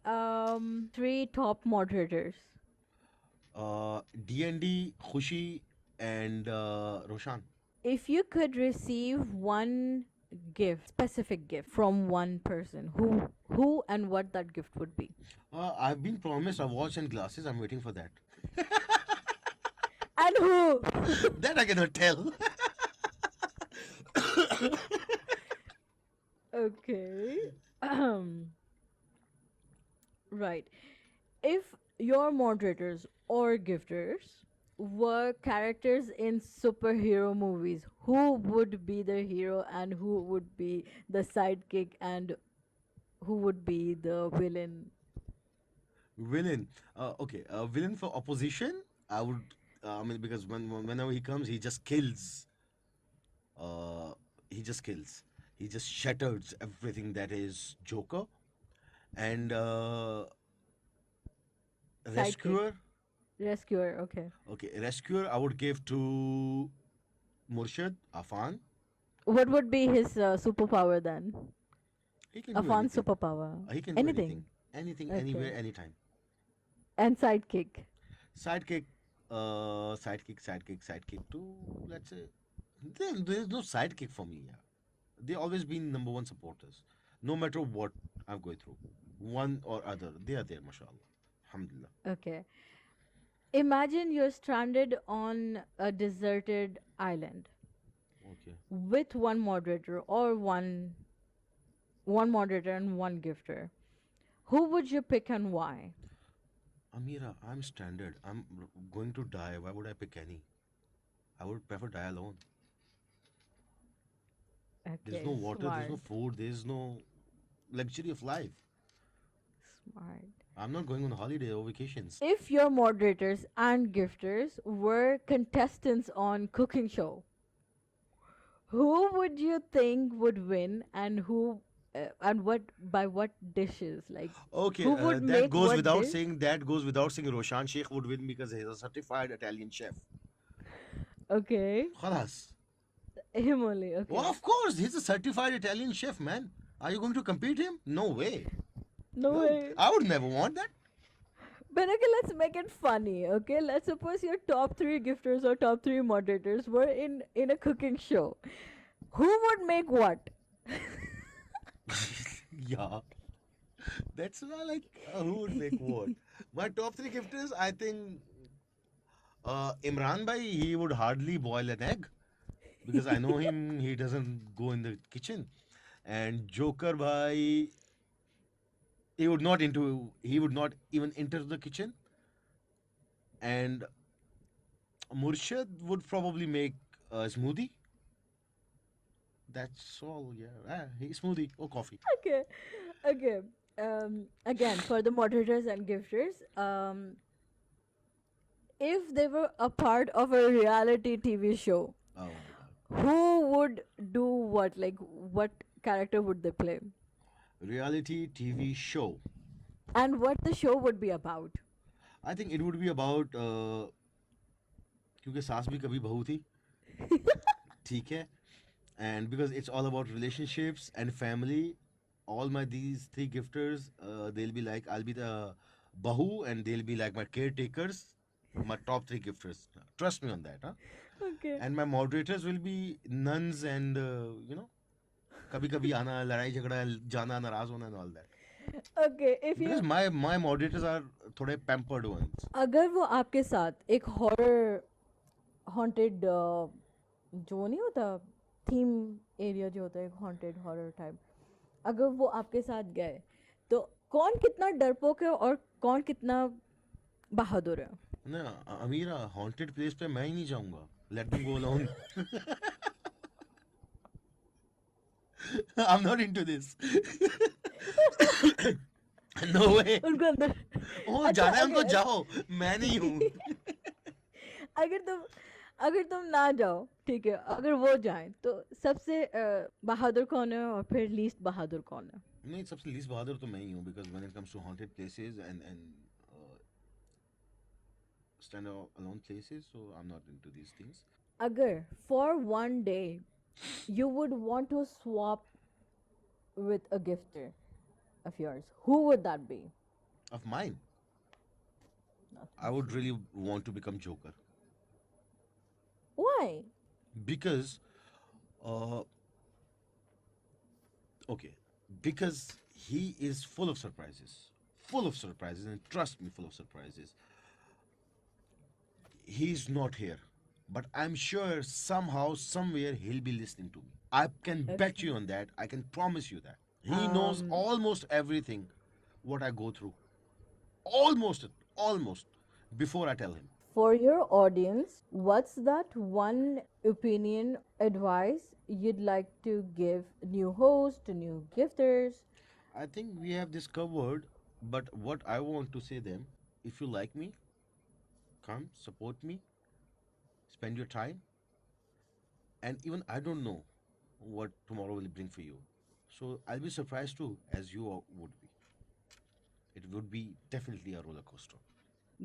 3 top moderators. D&D, Khushi, and Roshan. If you could receive one gift, specific gift from one person, who and what that gift would be? I've been promised a watch and glasses. I'm waiting for that. And who? That I cannot tell. Okay. Right. If your moderators or gifters were characters in superhero movies, who would be the hero and who would be the sidekick and who would be the villain? Villain. Okay. Villain for opposition. I would. I mean, because whenever he comes, he just kills. He just kills. He just shatters everything that is Joker. And Sidekick. rescuer. Rescuer, okay. Okay, rescuer. I would give to Murshid Afan. What would be his superpower then? He can do Afan anything. superpower. He can do Anything. anything, Okay. anywhere, anytime. And sidekick. Sidekick, sidekick to, let's say, there is no sidekick for me. Yeah. They always been number one supporters. No matter what I'm going through, one or other, they are there, mashallah. Alhamdulillah. Okay. Imagine you're stranded on a deserted island Okay. with one moderator or one moderator and one gifter. Who would you pick and why? Amira, I'm stranded. I'm going to die. Why would I pick any? I would prefer die alone. There's Okay, no water, there's no smart. food, there's no luxury of life. Smart. I'm not going on holiday or vacations. If your moderators and gifters were contestants on cooking show, who would you think would win and who and what by what dishes? Like Okay, who would that make goes what without dish? saying. That goes without saying. Roshan Sheikh would win because he's a certified Italian chef. Okay. Khalas. Him only. Well, Okay. of course, he's a certified Italian chef, man. Are you going to compete him? No way. No No, way. I would never want that. But okay, let's make it funny. Okay, let's suppose your top three gifters or top three moderators were in a cooking show. Who would make what? Yeah, that's like who would make what? My top three gifters, I think Imran Bhai, he would hardly boil an egg because I know him, he doesn't go in the kitchen. And Joker Bhai, he would not even enter the kitchen. And Murshid would probably make a smoothie. That's all, yeah. He smoothie or coffee. Okay, okay. Again, for the moderators and gifters, if they were a part of a reality TV show, Oh my god. who would do what? Like, what character would they play? Reality TV show. And what the show would be about? I think it would be about क्योंकि सास भी कभी बहू थी ठीक है and because it's all about relationships and family all my these three gifters they'll be like I'll be the bahu and they'll be like my caretakers my top three gifters trust me on that huh? Okay. And my moderators will be nuns and कभी कभी आना लड़ाई झगड़ा जाना नाराज होना and all that Okay, if because you my moderators are थोड़े pampered ones. अगर वो आपके साथ एक हॉरर हॉन्टेड जो नहीं होता थीम एरिया जो होता है एक हॉन्टेड हॉरर टाइप, अगर वो आपके साथ गए तो कौन कितना डरपोक है और कौन कितना बहादुर है? ना अमीरा हॉन्टेड प्लेस पे मैं ही नहीं जाऊंगा let them go alone I am not into this no way उनको अंदर ओ अच्छा जाना है उनको ओके जाओ मैं नहीं हूँ अगर तुम अगर तुम ना जाओ ठीक है, अगर वो जाएं तो सबसे बहादुर कौन है और फिर लीस्ट बहादुर कौन है? नहीं सबसे लीस्ट बहादुर तो मैं ही हूँ because when it comes to haunted places and stand alone places so I am not into these things अगर for one day you would want to swap with a gifter of yours, who would that be? Of mine Not I would you. Really want to become joker Why? because uh okay because he is full of surprises and trust me full of surprises he's not here but I'm sure somehow somewhere he'll be listening to me I can bet Okay. you on that I can promise you that he knows Um, almost everything what I go through almost before I tell him for your audience, what's that one opinion, advice you'd like to give new hosts, new gifters? I think we have this covered but what I want to say them if you like me come support me spend your time and even I don't know what tomorrow will bring for you. So I'll be surprised too, as you would be. It would be definitely a roller coaster.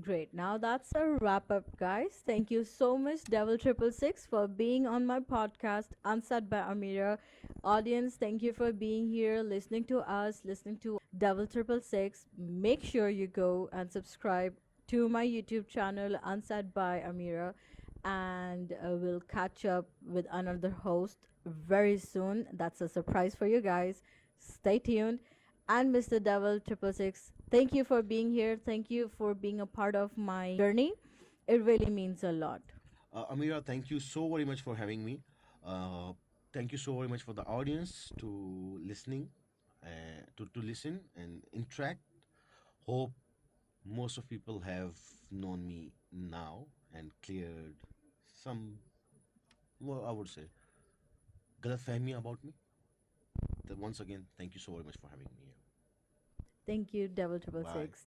Great. Now that's a wrap up, guys. Thank you so much, Devil Triple Six, for being on my podcast, Answered by Amira. Audience, thank you for being here, listening to us, listening to Devil Triple Six. Make sure you go and subscribe to my YouTube channel, Answered by Amira, and we'll catch up with another host very soon. That's a surprise for you guys. Stay tuned. And Mr. Devil Triple Six, thank you for being here. Thank you for being a part of my journey. It really means a lot. Amira, thank you so very much for having me. Uh, Thank you so very much for the audience to listening, to listen and interact. Hope most of people have known me now and cleared some, well, I would say, galatfahmi about me. Once again, thank you so very much for having me here. Thank you, Devil Triple Bye. Six.